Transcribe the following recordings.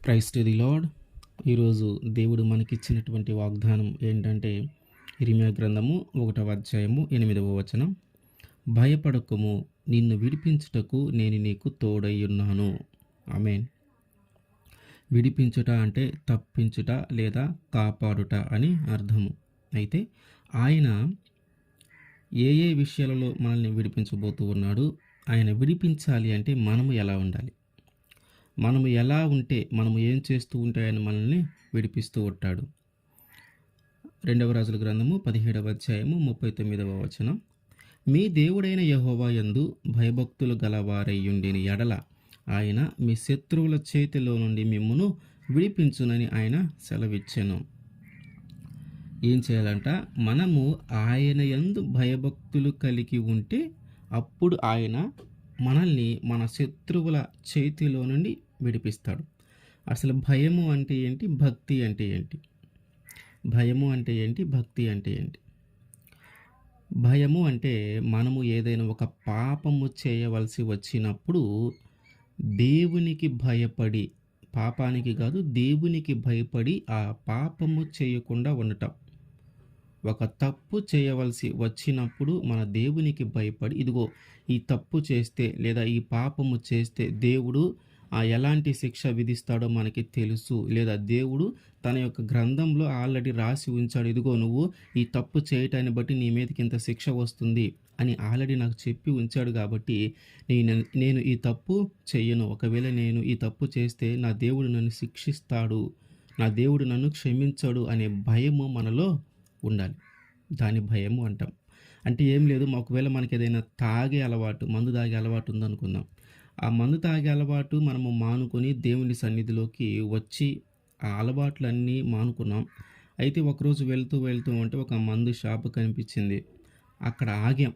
Praise to the lord. ఈరోజు దేవుడు మనకిచ్చినటువంటి వాగ్దానం ఏంటంటే, ఇర్మీయా గ్రంథము 1వ అధ్యాయము 8వ వచనం. భయపడకుము, నిన్ను విడిపించుటకు నేను నీకు తోడై ఉన్నాను. ఆమేన్. విడిపించుట అంటే తప్పించుట లేదా కాపాడుట అని అర్థము. అయితే ఆయన ఏ విషయాలలో మనల్ని విడిపించబోతూ ఉన్నాడు? ఆయన విడిపించాలి అంటే మనము ఎలా ఉండాలి? మనము ఎలా ఉంటే, మనము ఏం చేస్తూ ఉంటే ఆయన మనల్ని విడిపిస్తూ ఉంటాడు. 2వ రాజుల గ్రంథము 17వ అధ్యాయము 39వ వచనం. మీ దేవుడైన యెహోవా యందు భయభక్తులు గలవారయ్యుండిన ఎడల ఆయన మీ శత్రువుల చేతిలో నుండి మిమ్మును విడిపించునని ఆయన సెలవిచ్చెను. ఏం చేయాలంట? మనము ఆయన యందు భయభక్తులు కలిగి ఉంటే అప్పుడు ఆయన మనల్ని మన శత్రువుల చేతిలో నుండి విడిపిస్తాడు. అసలు భయము అంటే ఏంటి? భక్తి అంటే ఏంటి? భయము అంటే ఏంటి? భక్తి అంటే ఏంటి? భయము అంటే మనము ఏదైనా ఒక పాపము చేయవలసి వచ్చినప్పుడు దేవునికి భయపడి, పాపానికి కాదు దేవునికి భయపడి ఆ పాపము చేయకుండా ఉండటం. ఒక తప్పు చేయవలసి వచ్చినప్పుడు మన దేవునికి భయపడి, ఇదిగో ఈ తప్పు చేస్తే లేదా ఈ పాపము చేస్తే దేవుడు ఎలాంటి శిక్ష విధిస్తాడో మనకి తెలుసు, లేదా దేవుడు తన యొక్క గ్రంథంలో ఆల్రెడీ రాసి ఉంచాడు, ఇదిగో నువ్వు ఈ తప్పు చేయటాన్ని బట్టి నీ మీదకి ఇంత శిక్ష వస్తుంది అని ఆల్రెడీ నాకు చెప్పి ఉంచాడు. కాబట్టి నేను ఈ తప్పు చెయ్యను. ఒకవేళ నేను ఈ తప్పు చేస్తే నా దేవుడు నన్ను శిక్షిస్తాడు, నా దేవుడు నన్ను క్షమించడు అనే భయము మనలో ఉండాలి. దాని భయము అంటాం. అంటే ఏం లేదు, ఒకవేళ మనకి ఏదైనా తాగే అలవాటు, మందు తాగే అలవాటు ఉందనుకుందాం. ఆ మందు తాగే అలవాటు మనము మానుకొని దేవుని సన్నిధిలోకి వచ్చి ఆ అలవాట్లన్నీ మానుకున్నాం. అయితే ఒకరోజు వెళ్తూ ఉంటే ఒక మందు షాపు కనిపించింది. అక్కడ ఆగాం.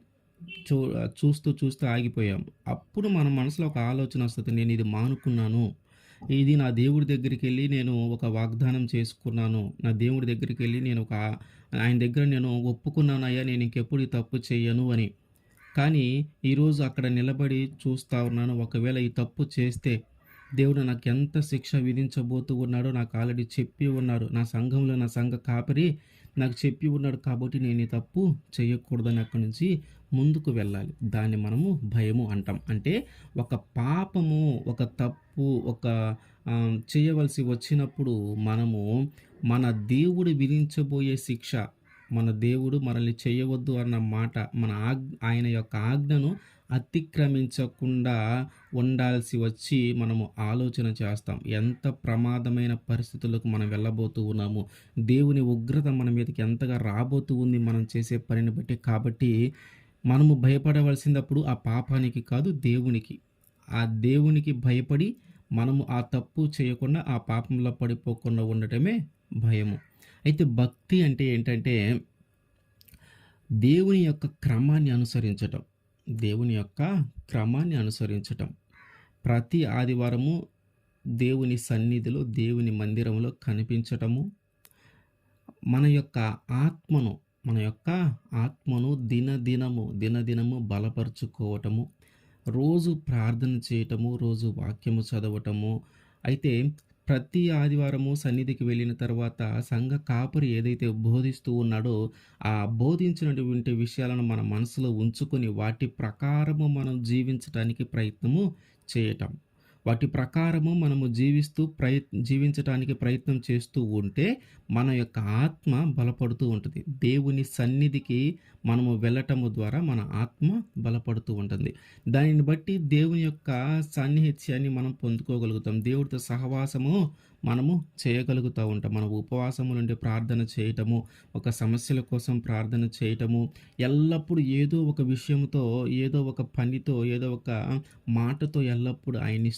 చూస్తూ ఆగిపోయాం. అప్పుడు మన మనసులో ఒక ఆలోచన వస్తుంది, నేను ఇది మానుకున్నాను, ఇది నా దేవుడి దగ్గరికి వెళ్ళి నేను ఒక వాగ్దానం చేసుకున్నాను, నా దేవుడి దగ్గరికి వెళ్ళి నేను ఆయన దగ్గర నేను ఒప్పుకున్నాను, అయ్యా నేను ఇంకెప్పుడు ఈ తప్పు చేయను అని. కానీ ఈరోజు అక్కడ నిలబడి చూస్తూ ఉన్నాను, ఒకవేళ ఈ తప్పు చేస్తే దేవుడు నాకు ఎంత శిక్ష విధించబోతూ ఉన్నాడో నాకు ఆల్రెడీ చెప్పి ఉన్నారు. నా సంఘంలో నా సంఘ కాపరి నాకు చెప్పి ఉన్నాడు. కాబట్టి నేను ఈ తప్పు చేయకూడదని అక్కడి నుంచి ముందుకు వెళ్ళాలి. దాన్ని మనము భయము అంటాం. అంటే ఒక పాపము, ఒక తప్పు, చేయవలసి వచ్చినప్పుడు మనము మన దేవుడు విధించబోయే శిక్ష, మన దేవుడు మనల్ని చేయవద్దు అన్న మాట, ఆయన యొక్క ఆజ్ఞను అతిక్రమించకుండా ఉండాల్సి వచ్చి మనము ఆలోచన చేస్తాం. ఎంత ప్రమాదమైన పరిస్థితులకు మనం వెళ్ళబోతూ ఉన్నాము, దేవుని ఉగ్రత మన మీదకి ఎంతగా రాబోతూ ఉంది మనం చేసే పనిని బట్టి. కాబట్టి మనము భయపడవలసినప్పుడు ఆ పాపానికి కాదు, దేవునికి. ఆ దేవునికి భయపడి మనము ఆ తప్పు చేయకుండా, ఆ పాపంలో పడిపోకుండా ఉండటమే భయము. అయితే భక్తి అంటే ఏంటంటే దేవుని యొక్క క్రమాన్ని అనుసరించటం. దేవుని యొక్క క్రమాన్ని అనుసరించటం. ప్రతి ఆదివారము దేవుని సన్నిధిలో, దేవుని మందిరంలో కనిపించటము, మన యొక్క ఆత్మను దినదినము బలపరుచుకోవటము, రోజు ప్రార్థన చేయటము, రోజు వాక్యము చదవటము. అయితే ప్రతి ఆదివారము సన్నిధికి వెళ్ళిన తర్వాత సంఘ కాపరి ఏదైతే బోధిస్తూ ఉన్నాడో ఆ బోధించినటువంటి విషయాలను మన మనసులో ఉంచుకొని వాటి ప్రకారము మనం జీవించడానికి ప్రయత్నము చేయటం. వాటి ప్రకారము మనము జీవించడానికి ప్రయత్నం చేస్తూ ఉంటే మన యొక్క ఆత్మ బలపడుతూ ఉంటుంది. దేవుని సన్నిధికి మనము వెళ్ళటము ద్వారా మన ఆత్మ బలపడుతూ ఉంటుంది. దానిని బట్టి దేవుని యొక్క సాన్నిహిత్యాన్ని మనం పొందుకోగలుగుతాం. దేవుడితో సహవాసము మనము చేయగలుగుతూ ఉంటాం. మన ఉపవాసము నుండి ప్రార్థన చేయటము, ఒక సమస్యల కోసం ప్రార్థన చేయటము, ఎల్లప్పుడూ ఏదో ఒక విషయంతో, ఏదో ఒక పనితో, ఏదో ఒక మాటతో ఎల్లప్పుడూ ఆయన్ని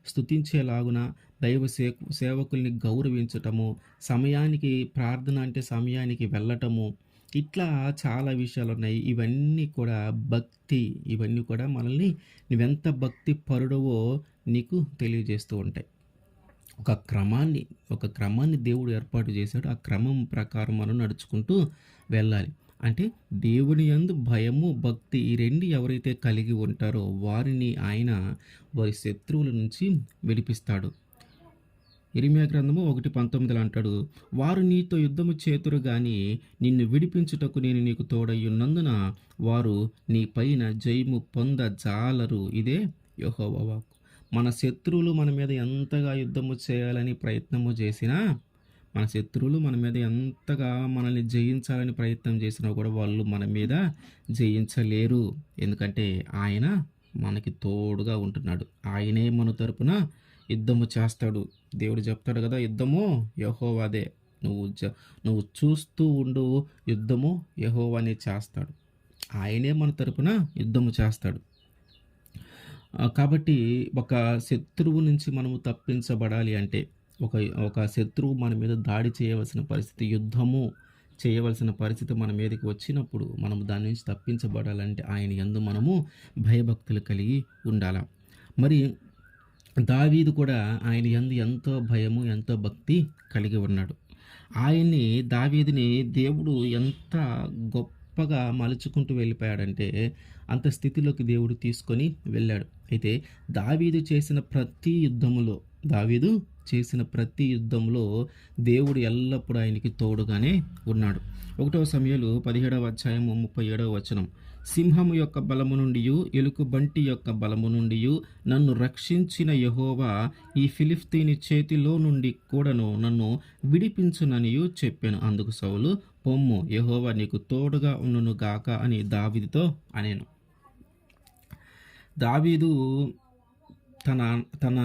స్తుతించేలాగున దైవ సేవకుల్ని గౌరవించటము, సమయానికి ప్రార్థన అంటే సమయానికి వెళ్ళటము, ఇట్లా చాలా విషయాలు ఉన్నాయి. ఇవన్నీ కూడా భక్తి. ఇవన్నీ కూడా మనల్ని నువ్వెంత భక్తి పరుడవో నీకు తెలియజేస్తూ ఉంటాయి. ఒక క్రమాన్ని దేవుడు ఏర్పాటు చేశాడు. ఆ క్రమం ప్రకారం మనం నడుచుకుంటూ వెళ్ళాలి. అంటే దేవుని యందు భయము, భక్తి ఈ 2 ఎవరైతే కలిగి ఉంటారో వారిని ఆయన వారి శత్రువుల నుంచి విడిపిస్తాడు. ఇర్మీయా గ్రంథము 1:19 అంటాడు, వారు నీతో యుద్ధము చేతురు గాని నిన్ను విడిపించుటకు నేను నీకు తోడయ్యున్నందున వారు నీ పైన జయము పొందజాలరు. ఇదే యెహోవా వాక్కు. మన శత్రువులు మన మీద ఎంతగా యుద్ధము చేయాలని ప్రయత్నము చేసినా, మన శత్రువులు మన మీద ఎంతగా మనల్ని జయించాలని ప్రయత్నం చేసినా కూడా వాళ్ళు మన మీద జయించలేరు. ఎందుకంటే ఆయన మనకి తోడుగా ఉంటున్నాడు. ఆయనే మన తరపున యుద్ధము చేస్తాడు. దేవుడు చెప్తాడు కదా, యుద్ధము యెహోవాదే. నువ్వు చూస్తూ ఉండు, యుద్ధము యెహోవానే చేస్తాడు. ఆయనే మన తరపున యుద్ధము చేస్తాడు. కాబట్టి ఒక శత్రువు నుంచి మనము తప్పించబడాలి అంటే, ఒక ఒక శత్రువు మన మీద దాడి చేయవలసిన పరిస్థితి, యుద్ధము చేయవలసిన పరిస్థితి మన మీదకి వచ్చినప్పుడు మనము దాని నుంచి తప్పించబడాలంటే ఆయన యందు మనము భయభక్తులు కలిగి ఉండాల. మరి దావీదు కూడా ఆయన యందు ఎంతో భయము, ఎంతో భక్తి కలిగి ఉన్నాడు. దావీదుని దేవుడు ఎంత గొప్పగా మలుచుకుంటూ వెళ్ళిపోయాడంటే, అంత స్థితిలోకి దేవుడు తీసుకొని వెళ్ళాడు. అయితే దావీదు చేసిన ప్రతి యుద్ధంలో దేవుడు ఎల్లప్పుడూ ఆయనకి తోడుగానే ఉన్నాడు. 1 సమూయేలు 17:37 సింహము యొక్క బలము నుండియు ఎలుకబంటి యొక్క బలము నుండియు నన్ను రక్షించిన యెహోవా ఈ ఫిలిష్తీయుని చేతిలో నుండి కూడాను నన్ను విడిపించుననియు చెప్పాను. అందుకు సౌలు, పొమ్ము, యెహోవా నీకు తోడుగా ఉండును గాక అని దావీదుతో అనెను. దావీదు తన తన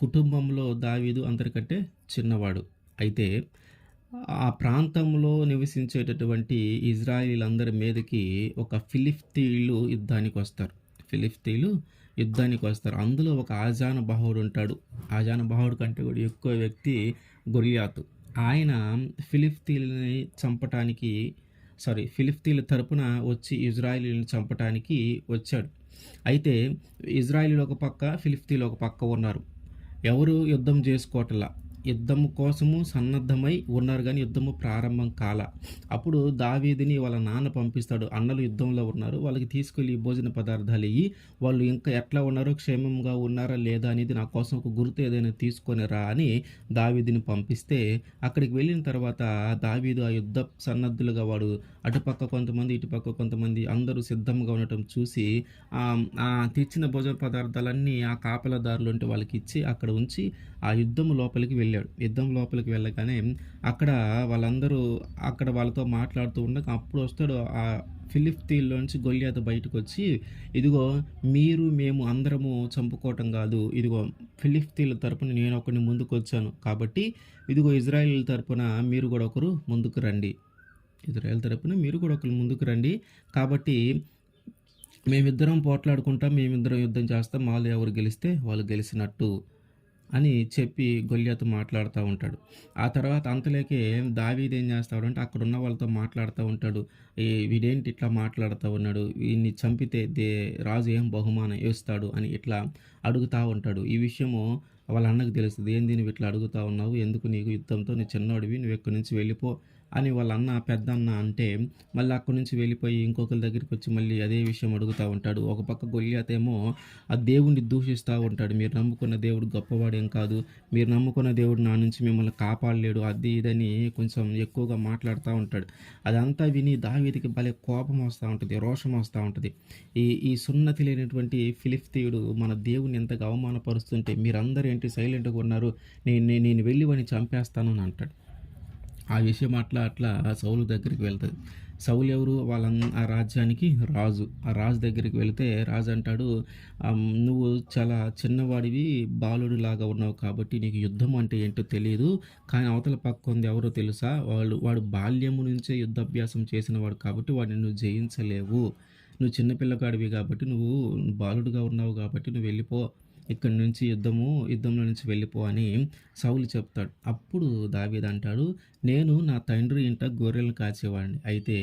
కుటుంబంలో దావీదు అందరికంటే చిన్నవాడు. అయితే ఆ ప్రాంతంలో నివసించేటటువంటి ఇజ్రాయేలీలందరి మీదకి ఒక ఫిలిష్తీయులు యుద్ధానికి వస్తారు. అందులో ఒక ఆజానుబాహుడు ఉంటాడు. ఆజానుబాహుడు కంటే కూడా ఎక్కువ వ్యక్తి గొలియాతు. ఆయన ఫిలిష్తీయుల తరపున వచ్చి ఇజ్రాయేలీలను చంపటానికి వచ్చాడు. అయితే ఇజ్రాయేలీలు ఒక పక్క, ఫిలిష్తీయులు ఒక పక్క ఉన్నారు. ఎవరు యుద్ధం చేసుకోవట్లా. యుద్ధం కోసము సన్నద్ధమై ఉన్నారు కానీ యుద్ధము ప్రారంభం కాల. అప్పుడు దావీదుని వాళ్ళ నాన్న పంపిస్తాడు. అన్నలు యుద్ధంలో ఉన్నారు, వాళ్ళకి తీసుకెళ్ళి భోజన పదార్థాలు ఇయ్యి, వాళ్ళు ఇంకా ఎట్లా ఉన్నారో, క్షేమంగా ఉన్నారా లేదా అనేది నా కోసం ఒక గుర్తు ఏదైనా తీసుకొని రా అని దావీదుని పంపిస్తే, అక్కడికి వెళ్ళిన తర్వాత దావీదు ఆ యుద్ధ సన్నద్ధులుగా వాడు అటుపక్క కొంతమంది, ఇటుపక్క కొంతమంది అందరూ సిద్ధంగా ఉండటం చూసి తెచ్చిన భోజన పదార్థాలన్నీ ఆ కాపలాదారులు ఉంటే వాళ్ళకి ఇచ్చి అక్కడ ఉంచి ఆ యుద్ధం లోపలికి వెళ్ళాడు. యుద్ధం లోపలికి వెళ్ళగానే అక్కడ వాళ్ళతో మాట్లాడుతూ ఉండగా అప్పుడు వస్తాడు ఆ ఫిలిష్తీయుల్లోంచి గొల్యాతు బయటకు వచ్చి, ఇదిగో మేము అందరము చంపుకోవటం కాదు, ఇదిగో ఫిలిష్తీయుల తరపున నేను ఒకరిని ముందుకు వచ్చాను కాబట్టి ఇదిగో ఇజ్రాయేల్ తరపున మీరు కూడా ఒకరు ముందుకు రండి. కాబట్టి మేమిద్దరం పోట్లాడుకుంటాం, మేమిద్దరం యుద్ధం చేస్తాం, మాలో ఎవరు గెలిస్తే వాళ్ళు గెలిచినట్టు అని చెప్పి గొల్యాతు మాట్లాడుతూ ఉంటాడు. ఆ తర్వాత అంతలోకే దావీదు ఏం చేస్తాడంటే అక్కడ ఉన్న వాళ్ళతో మాట్లాడుతూ ఉంటాడు. వీడేంటి ఇట్లా మాట్లాడుతూ ఉన్నాడు, వీడిని చంపితే రాజు ఏం బహుమానం ఇస్తాడు అని ఇట్లా అడుగుతూ ఉంటాడు. ఈ విషయము వాళ్ళ అన్నకు తెలుస్తుంది. ఏంది నువ్వు ఇట్లా అడుగుతూ ఉన్నావు, ఎందుకు నీకు యుద్ధంతో, నీ చిన్నోడివి, నువ్వు ఎక్కడి నుంచి వెళ్ళిపో అని వాళ్ళ పెద్దన్న అంటే, మళ్ళీ అక్కడి నుంచి వెళ్ళిపోయి ఇంకొకరి దగ్గరికి వచ్చి మళ్ళీ అదే విషయం అడుగుతూ ఉంటాడు. ఒక పక్క గొల్యాతేమో ఆ దేవుణ్ణి దూషిస్తూ ఉంటాడు. మీరు నమ్ముకున్న దేవుడు గొప్పవాడేం కాదు, మీరు నమ్ముకున్న దేవుడు నా నుంచి మిమ్మల్ని కాపాడలేడు, అది ఇదని కొంచెం ఎక్కువగా మాట్లాడుతూ ఉంటాడు. అదంతా విని దావీదుకి భలే కోపం వస్తూ ఉంటుంది, రోషం వస్తూ ఉంటుంది. ఈ సున్నతి లేనటువంటి ఫిలిష్తీయుడు మన దేవుని ఎంతగా అవమానపరుస్తుంటే మీరందరూ ఏంటి సైలెంట్గా ఉన్నారు, నేను వెళ్ళి వాడిని చంపేస్తాను అని అంటాడు. ఆ విషయం అట్లా సౌలు దగ్గరికి వెళ్తుంది. సౌలు ఎవరు? ఆ రాజ్యానికి రాజు. ఆ రాజు దగ్గరికి వెళితే రాజు అంటాడు, నువ్వు చాలా చిన్నవాడివి, బాలుడు లాగా ఉన్నావు కాబట్టి నీకు యుద్ధం అంటే ఏంటో తెలియదు, కానీ అవతల పక్క ఉంది ఎవరో తెలుసా, వాడు బాల్యము నుంచే యుద్ధాభ్యాసం చేసిన వాడు కాబట్టి వాడిని నువ్వు జయించలేవు, నువ్వు చిన్నపిల్లగాడివి కాబట్టి, నువ్వు బాలుడుగా ఉన్నావు కాబట్టి నువ్వు వెళ్ళిపో, ఇక్కడి నుంచి యుద్ధంలో నుంచి వెళ్ళిపో అని సౌలు చెప్తాడు. అప్పుడు దావీదు అంటాడు, నేను నా తండ్రి ఇంట గొర్రెలను కాచేవాడిని. అయితే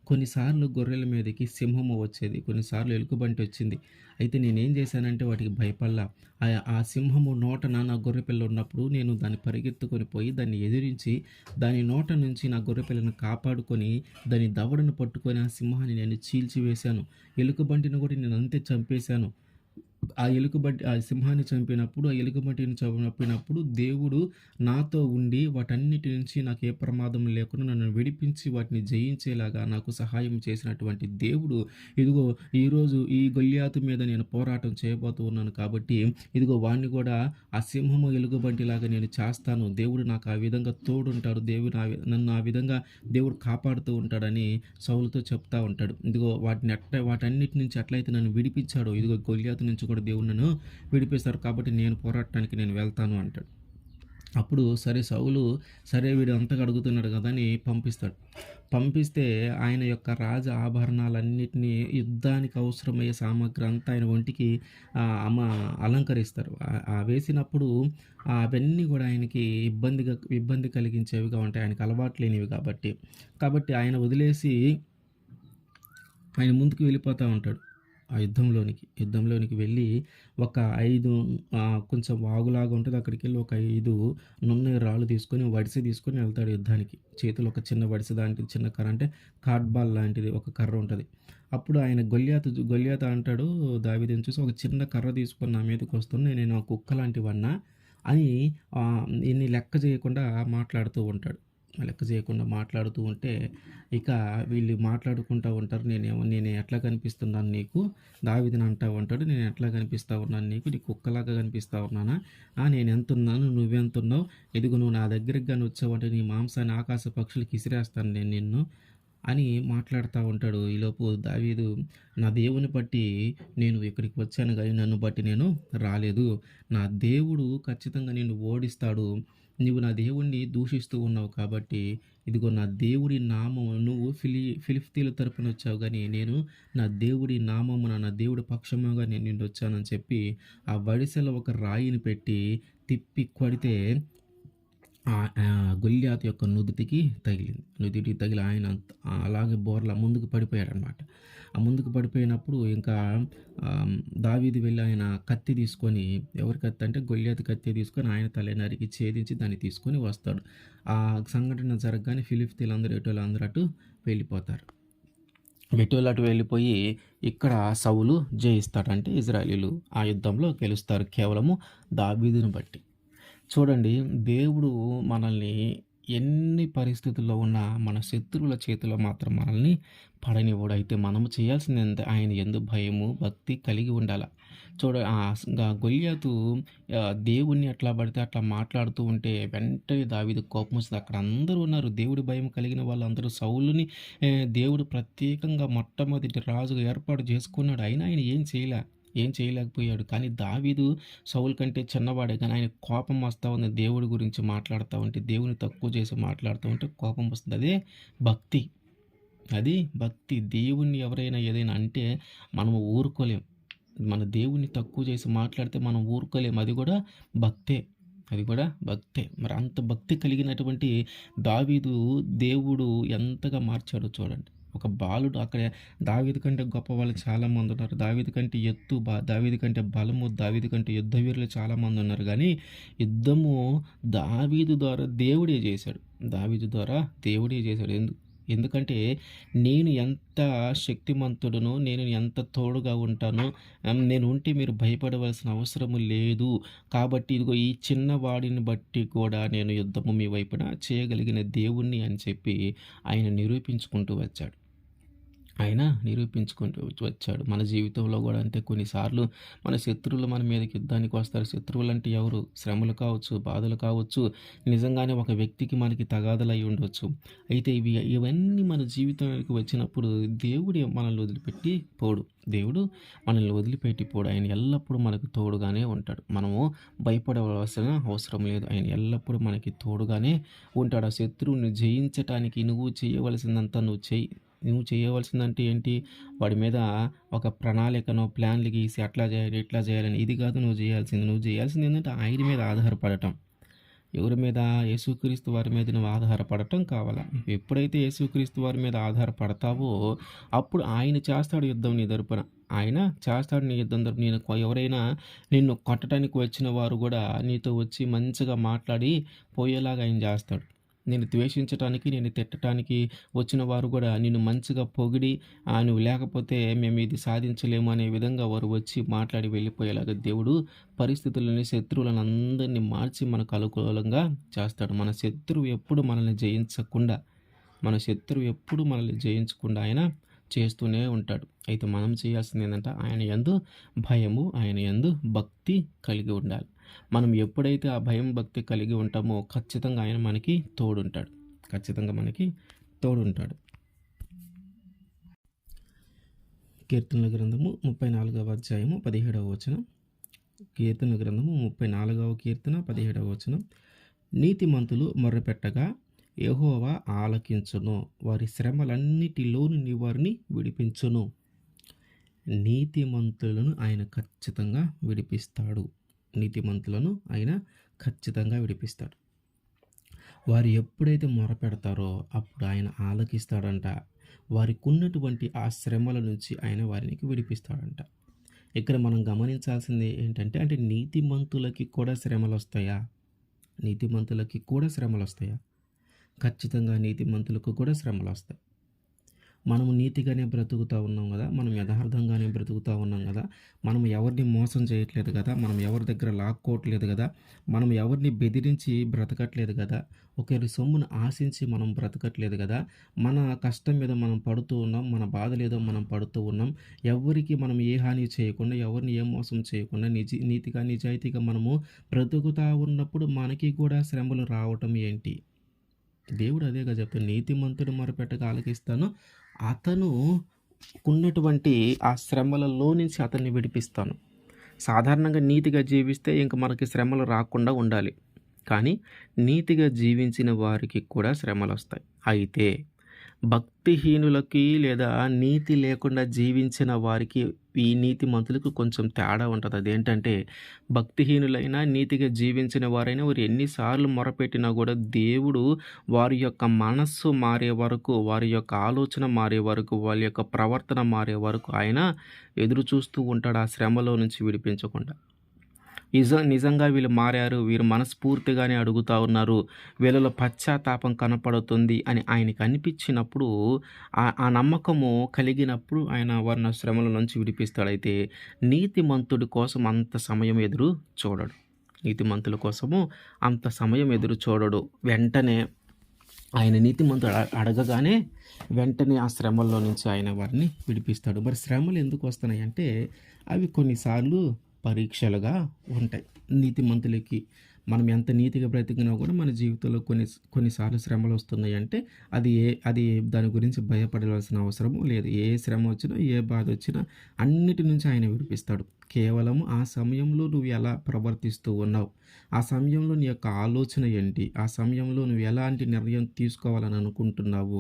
కొన్నిసార్లు గొర్రెల మీదకి సింహము వచ్చేది, కొన్నిసార్లు ఎలుకబంటి వచ్చింది. అయితే నేనేం చేశానంటే వాటికి భయపడలా. ఆ సింహము నోటన నా గొర్రెపిల్ల ఉన్నప్పుడు నేను దాన్ని పరిగెత్తుకొని పోయి దాన్ని ఎదిరించి దాని నోట నుంచి నా గొర్రెపిల్లను కాపాడుకొని దాని దవడను పట్టుకొని ఆ సింహాన్ని నేను చీల్చివేశాను. ఎలుకబంటిని కూడా నేను అంతే చంపేశాను. ఆ సింహాన్ని చంపినప్పుడు, ఆ ఎలుగుబంటిని చంపినప్పుడు దేవుడు నాతో ఉండి వాటన్నిటి నుంచి నాకు ఏ ప్రమాదం లేకుండా నన్ను విడిపించి వాటిని జయించేలాగా నాకు సహాయం చేసినటువంటి దేవుడు, ఇదిగో ఈరోజు ఈ గొల్యాతు మీద నేను పోరాటం చేయబోతూ ఉన్నాను కాబట్టి, ఇదిగో వాడిని కూడా ఆ సింహము ఎలుగుబంటిలాగా నేను చేస్తాను. దేవుడు నాకు ఆ విధంగా తోడుంటాడు. దేవుడు నన్ను ఆ విధంగా దేవుడు కాపాడుతూ ఉంటాడని సౌలుతో చెప్తా ఉంటాడు. ఇదిగో వాటన్నిటి నుంచి ఎట్లయితే నన్ను విడిపించాడో, ఇదిగో గొల్యాతు నుంచి కూడా దేవుడు నన్ను విడిపిస్తారు కాబట్టి నేను పోరాటానికి నేను వెళ్తాను అంటాడు. అప్పుడు సరే సౌలు, సరే వీడు అంతగా అడుగుతున్నాడు కదా అని పంపిస్తాడు. పంపిస్తే ఆయన యొక్క రాజ ఆభరణాలన్నిటినీ, యుద్ధానికి అవసరమయ్యే సామగ్రి అంతా ఆయన ఒంటికి అలంకరిస్తారు. వేసినప్పుడు అవన్నీ కూడా ఆయనకి ఇబ్బంది కలిగించేవిగా ఉంటాయి. ఆయనకు అలవాటు లేనివి కాబట్టి ఆయన వదిలేసి ఆయన ముందుకు వెళ్ళిపోతూ ఉంటాడు. ఆ యుద్ధంలోనికి వెళ్ళి ఒక 5 కొంచెం వాగులాగా ఉంటుంది. అక్కడికెళ్ళి ఒక 5 నున్న రాళ్ళు తీసుకొని, వడిసె తీసుకొని వెళ్తాడు యుద్ధానికి. చేతిలో ఒక చిన్న వడిసె లాంటిది, చిన్న కర్ర అంటే కార్డ్‌బాల్ లాంటిది ఒక కర్ర ఉంటది. అప్పుడు ఆయన గొల్యాతు అంటాడు దావీదుని చూసి, "ఒక చిన్న కర్ర తీసుకొని నా మీదకి వస్తున్నాయి. నేను కుక్క లాంటివాడినా" అని ఈయన్ని లెక్క చేయకుండా మాట్లాడుతూ ఉంటాడు. లెక్క చేయకుండా మాట్లాడుతూ ఉంటే, ఇక వీళ్ళు మాట్లాడుకుంటా ఉంటారు. నేను ఎట్లా కనిపిస్తున్నాను నీకు? దావీదుని అంటా ఉంటాడు. నేను ఎట్లా కనిపిస్తా ఉన్నాను నీకు? నీ కుక్కలాగా కనిపిస్తా ఉన్నానా? నేనెంతున్నాను? నువ్వెంతున్నావు? ఇదిగో నువ్వు నా దగ్గరికి గాని వచ్చావంటే నీ మాంసాన్ని ఆకాశ పక్షులకి ఇసిరేస్తాను నేను నిన్ను అని మాట్లాడుతూ ఉంటాడు. ఈలోపు దావీదు, నా దేవుని బట్టి నేను ఇక్కడికి వచ్చాను కానీ నన్ను బట్టి నేను రాలేదు. నా దేవుడు ఖచ్చితంగా నిన్ను ఓడిస్తాడు. నీవు నా దేవుణ్ణి దూషిస్తూ ఉన్నావు కాబట్టి, ఇదిగో నా దేవుడి నామము, నువ్వు ఫిలిష్తీయుల తరపున వచ్చావు కానీ నేను నా దేవుడి నామమున, నా దేవుడి పక్షముగా నేను నిన్ను వచ్చానని చెప్పి ఆ వడిసెలో ఒక రాయిని పెట్టి తిప్పి కొడితే గొల్యాతు యొక్క నుదిటికి తగిలి ఆయన అలాగే బోర్లా ముందుకు పడిపోయాడనమాట. ఆ ముందుకు పడిపోయినప్పుడు ఇంకా దావీదు వెళ్ళి ఆయన కత్తి తీసుకొని, ఎవరి కత్తి అంటే గొల్యాతు కత్తి తీసుకొని ఆయన తల నరికి ఛేదించి దాన్ని తీసుకొని వస్తాడు. ఆ సంఘటన జరగగానే ఫిలిష్తీయులందరూ ఎటోళ్ళందరూ అటు వెళ్ళిపోతారు. అటు వెళ్ళిపోయి ఇక్కడ సౌలు జయిస్తాడు. అంటే ఇజ్రాయేలీలు ఆ యుద్ధంలో గెలుస్తారు కేవలము దావీదును బట్టి. చూడండి, దేవుడు మనల్ని ఎన్ని పరిస్థితుల్లో ఉన్నా మన శత్రువుల చేతిలో మాత్రం మనల్ని పడనివ్వడు. అయితే మనము చేయాల్సింది ఎంత? ఆయన యందు భయము, భక్తి కలిగి ఉండాల. గొల్యాతు దేవుణ్ణి ఎట్లా పడితే అట్లా మాట్లాడుతూ ఉంటే వెంటనే దావీదుకు కోపం వస్తుంది. అక్కడ అందరూ ఉన్నారు, దేవుడి భయం కలిగిన వాళ్ళందరూ. సౌలుని దేవుడు ప్రత్యేకంగా మొట్టమొదటి రాజుగా ఏర్పాటు చేసుకున్నాడు. అయినా ఆయన ఏం చేయలేకపోయాడు. కానీ దావీదు సౌలు కంటే చిన్నవాడే కానీ ఆయన కోపం వస్తూ ఉంది. దేవుడి గురించి మాట్లాడుతూ ఉంటే, దేవుని తక్కువ చేసి మాట్లాడుతూ ఉంటే కోపం వస్తుంది. అది భక్తి. దేవుణ్ణి ఎవరైనా ఏదైనా అంటే మనము ఊరుకోలేం. మన దేవుణ్ణి తక్కువ చేసి మాట్లాడితే మనం ఊరుకోలేం. అది కూడా భక్తే. మరి అంత భక్తి కలిగినటువంటి దావీదు దేవుడు ఎంతగా మార్చాడో చూడండి. ఒక బాలుడు అక్కడ దావీదు కంటే గొప్ప వాళ్ళు చాలామంది ఉన్నారు. దావీదు కంటే దావీదు కంటే బలము, దావీదు కంటే యుద్ధ వీరులు చాలామంది ఉన్నారు. కానీ యుద్ధము దావీదు ద్వారా దేవుడే చేశాడు. ఎందుకంటే నేను ఎంత శక్తిమంతుడునో, నేను ఎంత తోడుగా ఉంటానో, నేను ఉంటే మీరు భయపడవలసిన అవసరము లేదు. కాబట్టి ఇదిగో ఈ చిన్నవాడిని బట్టి కూడా నేను యుద్ధము మీ వైపున చేయగలిగిన దేవుణ్ణి అని చెప్పి ఆయన నిరూపించుకుంటూ వచ్చాడు. మన జీవితంలో కూడా అంతే. కొన్నిసార్లు మన శత్రువులు మన మీదకి యుద్ధానికి వస్తారు. శత్రువులు అంటే ఎవరు? శ్రమలు కావచ్చు, బాధలు కావచ్చు, నిజంగానే ఒక వ్యక్తికి మనకి తగాదలై ఉండవచ్చు. అయితే ఇవన్నీ మన జీవితానికి వచ్చినప్పుడు దేవుడు మనల్ని వదిలిపెట్టి పోడు. ఆయన ఎల్లప్పుడూ మనకు తోడుగానే ఉంటాడు. మనము భయపడవలసిన అవసరం లేదు. ఆయన ఎల్లప్పుడూ మనకి తోడుగానే ఉంటాడు. ఆ శత్రువుని జయించటానికి నువ్వు చేయవలసిందంతా నువ్వు చేయవలసిందంటే ఏంటి? వాడి మీద ఒక ప్రణాళికనో, ప్లాన్లు గీసి అట్లా చేయాలి, ఇట్లా చేయాలని ఇది కాదు నువ్వు చేయాల్సింది. ఏంటంటే ఆయన మీద ఆధారపడటం. ఎవరి మీద? యేసుక్రీస్తు వారి మీద నువ్వు ఆధారపడటం కావాలా. ఎప్పుడైతే యేసుక్రీస్తు వారి మీద ఆధారపడతావో అప్పుడు ఆయన చేస్తాడు యుద్ధం నీ తరపున. ఆయన చేస్తాడు నీ యుద్ధం తరపున. ఎవరైనా నిన్ను కొట్టడానికి వచ్చిన వారు కూడా నీతో వచ్చి మంచిగా మాట్లాడి పోయేలాగా ఆయన చేస్తాడు. నేను ద్వేషించటానికి, నేను తిట్టడానికి వచ్చిన వారు కూడా నిన్ను మంచిగా పొగిడి నువ్వు లేకపోతే మేము ఇది సాధించలేము అనే విధంగా వారు వచ్చి మాట్లాడి వెళ్ళిపోయేలాగా దేవుడు పరిస్థితులని, శత్రువులను అందరినీ మార్చి మనకు అనుకూలంగా చేస్తాడు. మన శత్రువు ఎప్పుడు మనల్ని జయించకుండా ఆయన చేస్తూనే ఉంటాడు. అయితే మనం చేయాల్సింది ఏంటంటే ఆయన యందు భయము, ఆయన యందు భక్తి కలిగి ఉండాలి. మనం ఎప్పుడైతే ఆ భయం, భక్తి కలిగి ఉంటామో ఖచ్చితంగా ఆయన మనకి తోడుంటాడు. కీర్తనల గ్రంథము 34వ అధ్యాయము 17వ వచనం. కీర్తనల గ్రంథము 34వ కీర్తన 17వ వచనం. నీతిమంతులు మొర్రపెట్టగా యెహోవా ఆలకించును, వారి శ్రమలన్నిటిలోను వారిని విడిపించును. నీతిమంతులను ఆయన ఖచ్చితంగా విడిపిస్తాడు. వారు ఎప్పుడైతే మొరపెడతారో అప్పుడు ఆయన ఆలకిస్తాడంట. వారికి ఉన్నటువంటి ఆ శ్రమల నుంచి ఆయన వారికి విడిపిస్తాడంట. ఇక్కడ మనం గమనించాల్సింది ఏంటంటే, నీతిమంతులకి కూడా శ్రమలు వస్తాయా? ఖచ్చితంగా నీతిమంతులకు కూడా శ్రమలు వస్తాయి. మనము నీతిగానే బ్రతుకుతూ ఉన్నాం కదా, మనం యథార్థంగానే బ్రతుకుతూ ఉన్నాం కదా, మనం ఎవరిని మోసం చేయట్లేదు కదా, మనం ఎవరి దగ్గర లాక్కోవట్లేదు కదా, మనం ఎవరిని బెదిరించి బ్రతకట్లేదు కదా, ఒకరి సొమ్మును ఆశించి మనం బ్రతకట్లేదు కదా, మన కష్టం మీద మనం పడుతూ ఉన్నాం, మన బాధలేదో మనం పడుతూ ఉన్నాం. ఎవరికి మనం ఏ హాని చేయకుండా, ఎవరిని ఏ మోసం చేయకుండా నీతిగా నిజాయితీగా మనము బ్రతుకుతూ ఉన్నప్పుడు మనకి కూడా శ్రమలు రావటం ఏంటి? దేవుడు అదేగా చెప్తాడు, నీతిమంతుడు మొరపెట్టగా ఆలకిస్తాను, అతను ఉన్నటువంటి ఆ శ్రమలలో నుంచి అతన్ని విడిపిస్తాను. సాధారణంగా నీతిగా జీవిస్తే ఇంక మనకి శ్రమలు రాకుండా ఉండాలి. కానీ నీతిగా జీవించిన వారికి కూడా శ్రమలు వస్తాయి. అయితే భక్తిహీనులకి లేదా నీతి లేకుండా జీవించిన వారికి, ఈ నీతిమంతులకు కొంచెం తేడా ఉంటుంది. అదేంటంటే, భక్తిహీనులైనా నీతిగా జీవించిన వారైనా వారు ఎన్నిసార్లు మొరపెట్టినా కూడా దేవుడు వారి యొక్క మనస్సు మారే వరకు, వారి యొక్క ఆలోచన మారే వరకు, వాళ్ళ యొక్క ప్రవర్తన మారే వరకు ఆయన ఎదురు చూస్తూ ఉంటాడు, ఆ శ్రమలో నుంచి విడిపించకుండా. నిజంగా వీళ్ళు మారారు, వీరు మనస్ఫూర్తిగానే అడుగుతూ ఉన్నారు, వీళ్ళలో పశ్చాత్తాపం కనపడుతుంది అని ఆయనకి అనిపించినప్పుడు, ఆ నమ్మకము కలిగినప్పుడు ఆయన వారిని శ్రమల నుంచి విడిపిస్తాడు. అయితే నీతిమంతుడి కోసం అంత సమయం ఎదురు చూడడు. వెంటనే ఆయన నీతిమంతుడు అడగగానే వెంటనే ఆ శ్రమల్లో నుంచి ఆయన వారిని విడిపిస్తాడు. మరి శ్రమలు ఎందుకు వస్తున్నాయి అంటే, అవి కొన్నిసార్లు పరీక్షలుగా ఉంటాయి. నీతిమంతులకి మనం ఎంత నీతిగా బ్రతికినా కూడా మన జీవితంలో కొన్నిసార్లు శ్రమలు వస్తున్నాయి అంటే అది దాని గురించి భయపడవలసిన అవసరము లేదు. ఏ శ్రమ వచ్చినా, ఏ బాధ వచ్చినా అన్నిటి నుంచి ఆయన విడిపిస్తాడు. కేవలం ఆ సమయంలో నువ్వు ఎలా ప్రవర్తిస్తూ ఉన్నావు, ఆ సమయంలో నీ యొక్క ఆలోచన ఏంటి, ఆ సమయంలో నువ్వు ఎలాంటి నిర్ణయం తీసుకోవాలని అనుకుంటున్నావు,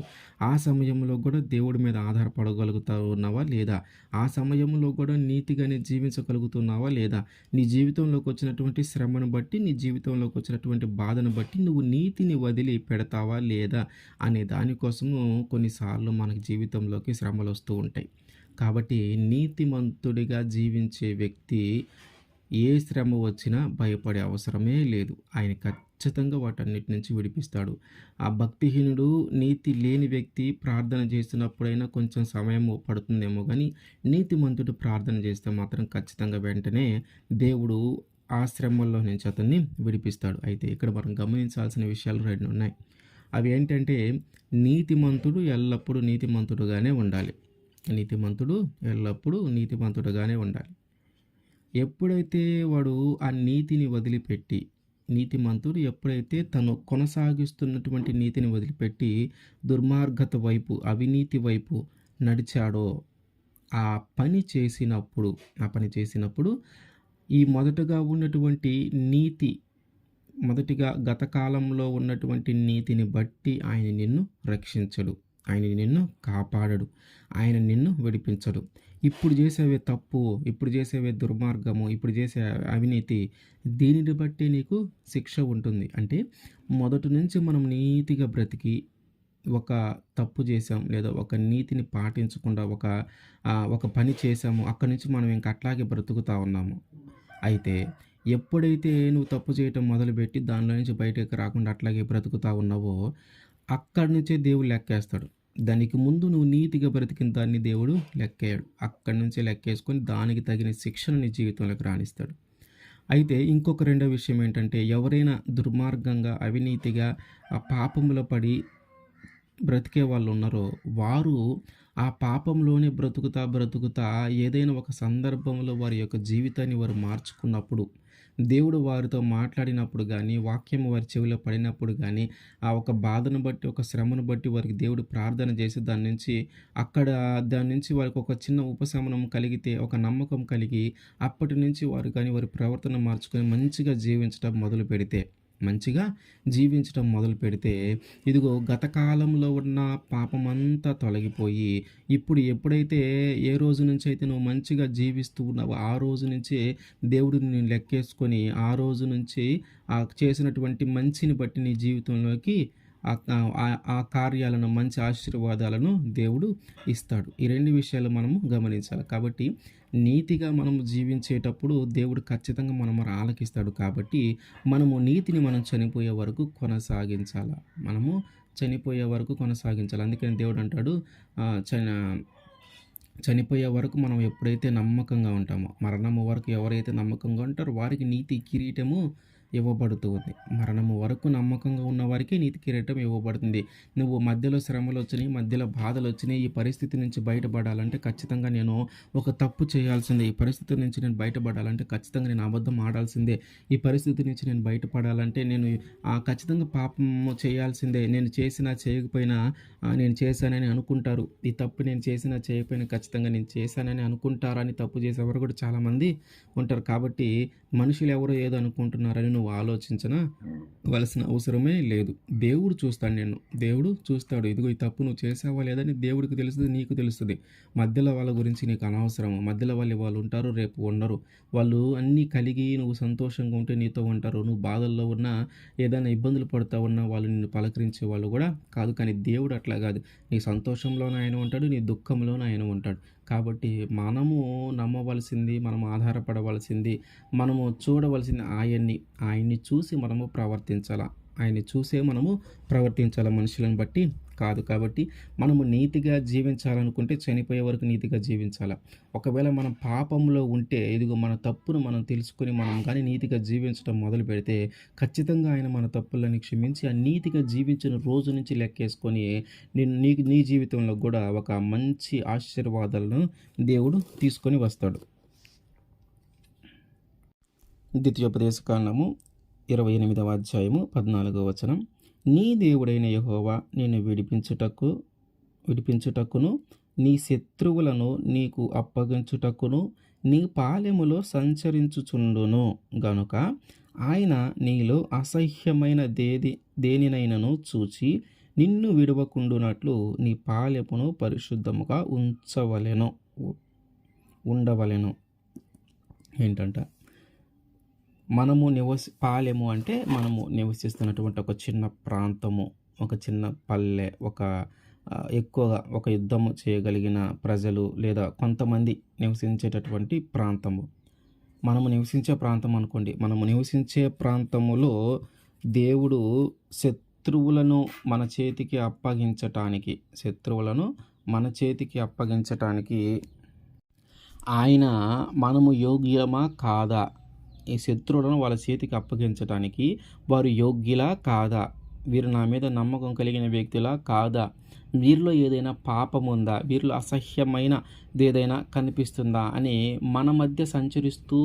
ఆ సమయంలో కూడా దేవుడి మీద ఆధారపడగలుగుతా ఉన్నావా లేదా, ఆ సమయంలో కూడా నీతిగానే జీవించగలుగుతున్నావా లేదా, నీ జీవితంలోకి వచ్చినటువంటి శ్రమను బట్టి, నీ జీవితంలోకి వచ్చినటువంటి బాధను బట్టి నువ్వు నీతిని వదిలి పెడతావా లేదా అనే దానికోసము కొన్నిసార్లు మనకి జీవితంలోకి శ్రమలు వస్తూ ఉంటాయి. కాబట్టి నీతిమంతుడిగా జీవించే వ్యక్తి ఏ శ్రమ వచ్చినా భయపడే అవసరమే లేదు. ఆయన ఖచ్చితంగా వాటన్నిటి నుంచి విడిపిస్తాడు. ఆ భక్తిహీనుడు, నీతి లేని వ్యక్తి ప్రార్థన చేస్తున్నప్పుడైనా కొంచెం సమయం పడుతుందేమో, కానీ నీతిమంతుడు ప్రార్థన చేస్తే మాత్రం ఖచ్చితంగా వెంటనే దేవుడు ఆ శ్రమల్లో నుంచి అతన్ని విడిపిస్తాడు. అయితే ఇక్కడ మనం గమనించాల్సిన విషయాలు 2 ఉన్నాయి. అవి ఏంటంటే, నీతిమంతుడు ఎల్లప్పుడూ నీతిమంతుడుగానే ఉండాలి. ఎప్పుడైతే వాడు ఆ నీతిని వదిలిపెట్టి, నీతిమంతుడు ఎప్పుడైతే తను కొనసాగిస్తున్నటువంటి నీతిని వదిలిపెట్టి దుర్మార్గత వైపు, అవినీతి వైపు నడిచాడో, ఆ పని చేసినప్పుడు ఈ మొదటగా ఉన్నటువంటి నీతి, మొదటిగా గత కాలంలో ఉన్నటువంటి నీతిని బట్టి ఆయన నిన్ను రక్షించడు, ఆయన నిన్ను కాపాడడు, ఆయన నిన్ను విడిపించడు. ఇప్పుడు చేసేవే తప్పు, ఇప్పుడు చేసేవే దుర్మార్గము, ఇప్పుడు చేసే అవినీతి, దీనిని బట్టి నీకు శిక్ష ఉంటుంది. అంటే మొదటి నుంచి మనం నీతిగా బ్రతికి ఒక తప్పు చేశాం లేదా ఒక నీతిని పాటించకుండా ఒక పని చేశాము. అక్కడి నుంచి మనం ఇంక అట్లాగే బ్రతుకుతా ఉన్నాము. అయితే ఎప్పుడైతే నువ్వు తప్పు చేయటం మొదలుపెట్టి దానిలో నుంచి బయటకి రాకుండా అట్లాగే బ్రతుకుతా ఉన్నావో, అక్కడి నుంచే దేవుడు లెక్కేస్తాడు. దానికి ముందు నువ్వు నీతిగా బ్రతికిన దాన్ని దేవుడు లెక్కేయడు. అక్కడి నుంచే లెక్కేసుకొని దానికి తగిన శిక్షను నీ జీవితంలోకి రానిస్తాడు. అయితే ఇంకొక రెండో విషయం ఏంటంటే, ఎవరైనా దుర్మార్గంగా, అవినీతిగా, పాపంలో పడి బ్రతికే వాళ్ళు ఉన్నారో, వారు ఆ పాపంలోనే బ్రతుకుతా ఏదైనా ఒక సందర్భంలో వారి యొక్క జీవితాన్ని వారు మార్చుకున్నప్పుడు, దేవుడు వారితో మాట్లాడినప్పుడు గానీ, వాక్యం వారి చెవిలో పడినప్పుడు గానీ, ఆ ఒక బాధను బట్టి, ఒక శ్రమను బట్టి వారికి దేవుడు ప్రార్థన చేసి దాని నుంచి వారికి ఒక చిన్న ఉపశమనం కలిగితే, ఒక నమ్మకం కలిగి, అప్పటి నుంచి వారు గానీ వారి ప్రవర్తన మార్చుకొని మంచిగా జీవించటం మొదలుపెడితే, ఇదిగో గత కాలంలో ఉన్న పాపమంతా తొలగిపోయి, ఇప్పుడు ఎప్పుడైతే ఏ రోజు నుంచైతే నువ్వు మంచిగా జీవిస్తూ ఉన్నావో, ఆ రోజు నుంచే దేవుడు నిన్ను లెక్కేసుకొని, ఆ రోజు నుంచి చేసినటువంటి మంచిని బట్టి నీ జీవితంలోకి ఆ కార్యాలను, మంచి ఆశీర్వాదాలను దేవుడు ఇస్తాడు. ఈ 2 విషయాలు మనము గమనించాలి. కాబట్టి నీతిగా మనము జీవించేటప్పుడు దేవుడు ఖచ్చితంగా ఆలకిస్తాడు. కాబట్టి మనం చనిపోయే వరకు కొనసాగించాలి. అందుకని దేవుడు అంటాడు, ఆహ్, చన చనిపోయే వరకు మనం ఎప్పుడైతే నమ్మకంగా ఉంటామో, మరణము వరకు ఎవరైతే నమ్మకంగా ఉంటారో వారికి నీతి కిరీటము ఇవ్వబడుతూ ఉంది. మరణము వరకు నమ్మకంగా ఉన్న వారికి నీతి కిరీటం ఇవ్వబడుతుంది. నువ్వు మధ్యలో శ్రమలొచ్చినాయి, మధ్యలో బాధలొచ్చినాయి, ఈ పరిస్థితి నుంచి బయటపడాలంటే ఖచ్చితంగా నేను ఒక తప్పు చేయాల్సిందే. ఈ పరిస్థితి నుంచి నేను బయటపడాలంటే ఖచ్చితంగా నేను అబద్ధం ఆడాల్సిందే. ఈ పరిస్థితి నుంచి నేను బయటపడాలంటే నేను ఖచ్చితంగా పాపము చేయాల్సిందే. నేను చేసినా చేయకపోయినా నేను చేశానని అనుకుంటారు. ఈ తప్పు నేను చేసినా చేయకపోయినా ఖచ్చితంగా నేను చేశానని అనుకుంటారని తప్పు చేసేవారు కూడా చాలామంది ఉంటారు. కాబట్టి మనుషులు ఎవరో ఏదో అనుకుంటున్నారని నువ్వు ఆలోచించవలసిన అవసరమే లేదు. దేవుడు చూస్తాడు నిన్ను. దేవుడు చూస్తాడు. ఇదిగో ఈ తప్పు నువ్వు చేసావా లేదని దేవుడికి తెలుస్తుంది, నీకు తెలుస్తుంది. మధ్యలో వాళ్ళ గురించి నీకు అనవసరము. మధ్యలో వాళ్ళు ఉంటారు, రేపు ఉండరు. వాళ్ళు అన్నీ కలిగి నువ్వు సంతోషంగా ఉంటే నీతో ఉంటారు. నువ్వు బాధల్లో ఉన్నా, ఏదైనా ఇబ్బందులు పడుతూ ఉన్నా వాళ్ళు నిన్ను పలకరించే వాళ్ళు కూడా కాదు. కానీ దేవుడు అట్లా కాదు. నీ సంతోషంలోనే ఆయన ఉంటాడు, నీ దుఃఖంలోనే ఆయన ఉంటాడు. కాబట్టి మనము నమ్మవలసింది, మనం ఆధారపడవలసింది, మనము చూడవలసింది ఆయన్ని చూసి మనము ప్రవర్తించాలా. ఆయన్ని చూసే మనము ప్రవర్తించాలి, మనుషులను బట్టి కాదు. కాబట్టి మనము నీతిగా జీవించాలనుకుంటే చనిపోయే వరకు నీతిగా జీవించాలి. ఒకవేళ మనం పాపంలో ఉంటే, ఇదిగో మన తప్పును మనం తెలుసుకొని మనం కానీ నీతిగా జీవించడం మొదలు పెడితే ఖచ్చితంగా ఆయన మన తప్పులని క్షమించి ఆ నీతిగా జీవించిన రోజు నుంచి లెక్కేసుకొని నీ జీవితంలో కూడా ఒక మంచి ఆశీర్వాదాలను దేవుడు తీసుకొని వస్తాడు. ద్వితీయోపదేశకాండము 28వ అధ్యాయము 14వ వచనం. నీ దేవుడైన యెహోవా నిన్ను విడిపించుటకును నీ శత్రువులను నీకు అప్పగించుటకును నీ పాలెములో సంచరించుచుండును గనుక ఆయన నీలో అసహ్యమైన దేనినైనను చూచి నిన్ను విడవకుండునట్లు నీ పాలెమును పరిశుద్ధముగా ఉండవలెను. ఏంటంట, పాలెము అంటే మనము నివసిస్తున్నటువంటి ఒక చిన్న ప్రాంతము, ఒక చిన్న పల్లె, ఎక్కువగా ఒక యుద్ధము చేయగలిగిన ప్రజలు లేదా కొంతమంది నివసించేటటువంటి ప్రాంతము. మనము నివసించే ప్రాంతం అనుకోండి. మనము నివసించే ప్రాంతములో దేవుడు శత్రువులను మన చేతికి అప్పగించటానికి ఆయన మనము యోగ్యమా కాదా, ఈ శత్రువులను వాళ్ళ చేతికి అప్పగించటానికి వారు యోగ్యులా కాదా, వీరు నా మీద నమ్మకం కలిగిన వ్యక్తులా కాదా, వీరిలో ఏదైనా పాపం ఉందా, వీరిలో అసహ్యమైన ఏదైనా కనిపిస్తుందా అని మన మధ్య సంచరిస్తూ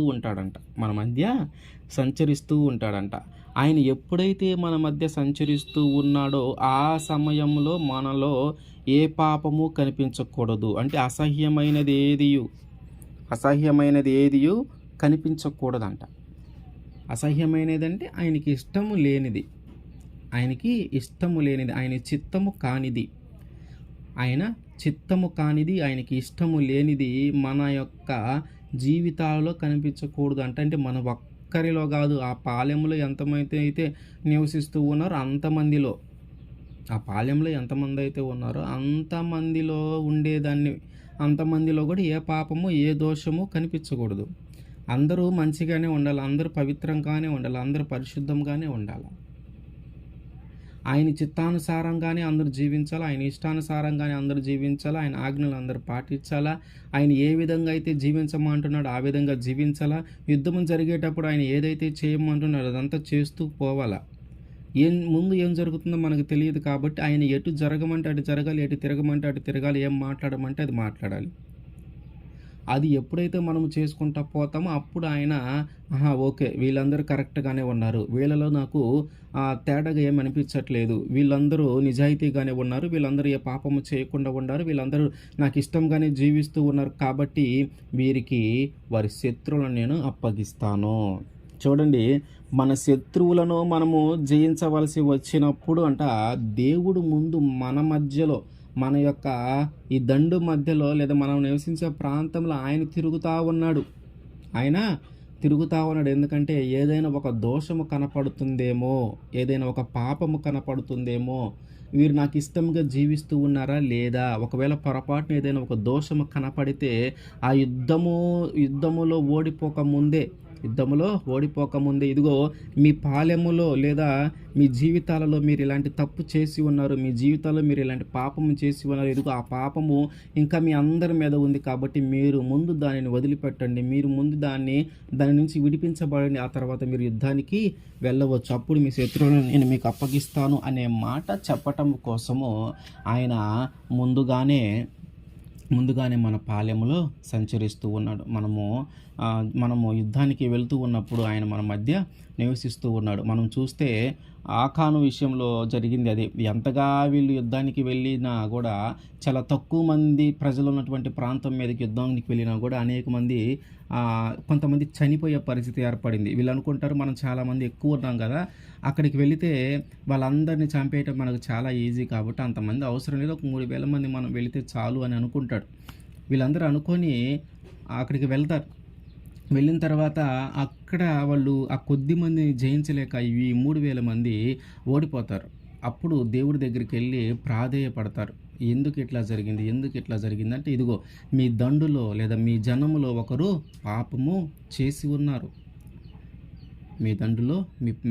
ఉంటాడంట. ఆయన ఎప్పుడైతే మన మధ్య సంచరిస్తూ ఉన్నాడో ఆ సమయంలో మనలో ఏ పాపము కనిపించకూడదు. అంటే అసహ్యమైనది ఏదియు కనిపించకూడదంట. అసహ్యమైనది అంటే ఆయనకి ఇష్టము లేనిది, ఆయన చిత్తము కానిది ఆయన చిత్తము కానిది, ఆయనకి ఇష్టము లేనిది మన యొక్క జీవితాలలో కనిపించకూడదు. అంటే మన ఒక్కరిలో గాదు, ఆ పాలెంలో ఎంతమంది అయితే నివసిస్తూ ఉన్నారో అంతమందిలో, ఆ పాలెంలో ఎంతమందైతే ఉన్నారో అంతమందిలో ఉండేదాన్ని, అంతమందిలో గూడా ఏ పాపము, ఏ దోషము కనిపించకూడదు. అందరూ మంచిగానే ఉండాలి. అందరూ పవిత్రంగానే ఉండాలి. అందరూ పరిశుద్ధంగానే ఉండాల. ఆయన చిత్తానుసారంగానే అందరూ జీవించాలా. ఆయన ఇష్టానుసారంగానే అందరూ జీవించాలా. ఆయన ఆజ్ఞలు అందరూ పాటించాలా. ఆయన ఏ విధంగా అయితే జీవించమంటున్నాడో ఆ విధంగా జీవించాలా. యుద్ధం జరిగేటప్పుడు ఆయన ఏదైతే చేయమంటున్నాడో అదంతా చేస్తూ పోవాలా. ముందు ఏం జరుగుతుందో మనకు తెలియదు కాబట్టి ఆయన ఎటు జరగమంటే అటు జరగాలి. ఎటు తిరగమంటే అటు తిరగాలి. ఏం మాట్లాడమంటే అది మాట్లాడాలి. అది ఎప్పుడైతే మనం చేసుకుంటా పోతామో అప్పుడు ఆయన ఓకే. వీళ్ళందరూ కరెక్ట్‌గానే ఉన్నారు. వీళ్ళలో నాకు తేడాగా ఏమి అనిపించట్లేదు. వీళ్ళందరూ నిజాయితీగానే ఉన్నారు. వీళ్ళందరూ ఏ పాపము చేయకుండా ఉన్నారు. వీళ్ళందరూ నాకు ఇష్టంగానే జీవిస్తూ ఉన్నారు. కాబట్టి వీరికి వారి శత్రువులను నేను అప్పగిస్తాను. చూడండి, మన శత్రువులను మనము జయించవలసి వచ్చినప్పుడు దేవుడు ముందు మన మధ్యలో, మన యొక్క ఈ దండు మధ్యలో లేదా మనం నివసించే ప్రాంతంలో ఆయన తిరుగుతా ఉన్నాడు. ఆయన తిరుగుతా ఉన్నాడు. ఎందుకంటే ఏదైనా ఒక దోషము కనపడుతుందేమో, ఏదైనా ఒక పాపము కనపడుతుందేమో, వీరు నాకు ఇష్టంగా జీవిస్తూ ఉన్నారా లేదా, ఒకవేళ పొరపాటున ఏదైనా ఒక దోషము కనపడితే ఆ యుద్ధములో ఓడిపోకముందే ఇదిగో మీ పాలెములో లేదా మీ జీవితాలలో మీరు ఇలాంటి తప్పు చేసి ఉన్నారు, మీ జీవితాల్లో మీరు ఇలాంటి పాపము చేసి ఉన్నారు, ఇదిగో ఆ పాపము ఇంకా మీ అందరి మీద ఉంది కాబట్టి మీరు ముందు దానిని వదిలిపెట్టండి, మీరు ముందు దాని నుంచి విడిపించబడండి, ఆ తర్వాత మీరు యుద్ధానికి వెళ్ళవచ్చు, అప్పుడు మీ శత్రువులను నేను మీకు అప్పగిస్తాను అనే మాట చెప్పటం కోసము ఆయన ముందుగానే మన పాలెములో సంచరిస్తూ ఉన్నాడు. మనము యుద్ధానికి వెళ్తూ ఉన్నప్పుడు ఆయన మన మధ్య నివసిస్తూ ఉన్నాడు. మనం చూస్తే ఆకాను విషయంలో జరిగింది అదే. ఎంతగా వీళ్ళు యుద్ధానికి వెళ్ళినా కూడా చాలా తక్కువ మంది ప్రజలు ఉన్నటువంటి ప్రాంతం మీదకి యుద్ధానికి వెళ్ళినా కూడా అనేక మంది కొంతమంది చనిపోయే పరిస్థితి ఏర్పడింది. వీళ్ళు అనుకుంటారు మనం చాలామంది ఎక్కువ ఉన్నాం కదా, అక్కడికి వెళితే వాళ్ళందరినీ చంపేయటం మనకు చాలా ఈజీ కాబట్టి అంతమంది అవసరం లేదు, ఒక 3,000 మంది మనం వెళితే చాలు అని అనుకుంటాడు. వీళ్ళందరూ అనుకొని అక్కడికి వెళ్తారు. వెళ్ళిన తర్వాత అక్కడ వాళ్ళు ఆ కొద్ది మందిని జయించలేక ఈ 3,000 మంది ఓడిపోతారు. అప్పుడు దేవుడి దగ్గరికి వెళ్ళి ప్రాధేయపడతారు. ఎందుకు ఇట్లా జరిగింది అంటే, ఇదిగో మీ దండులో లేదా మీ జనములో ఒకరు పాపము చేసి ఉన్నారు. మీ దండులో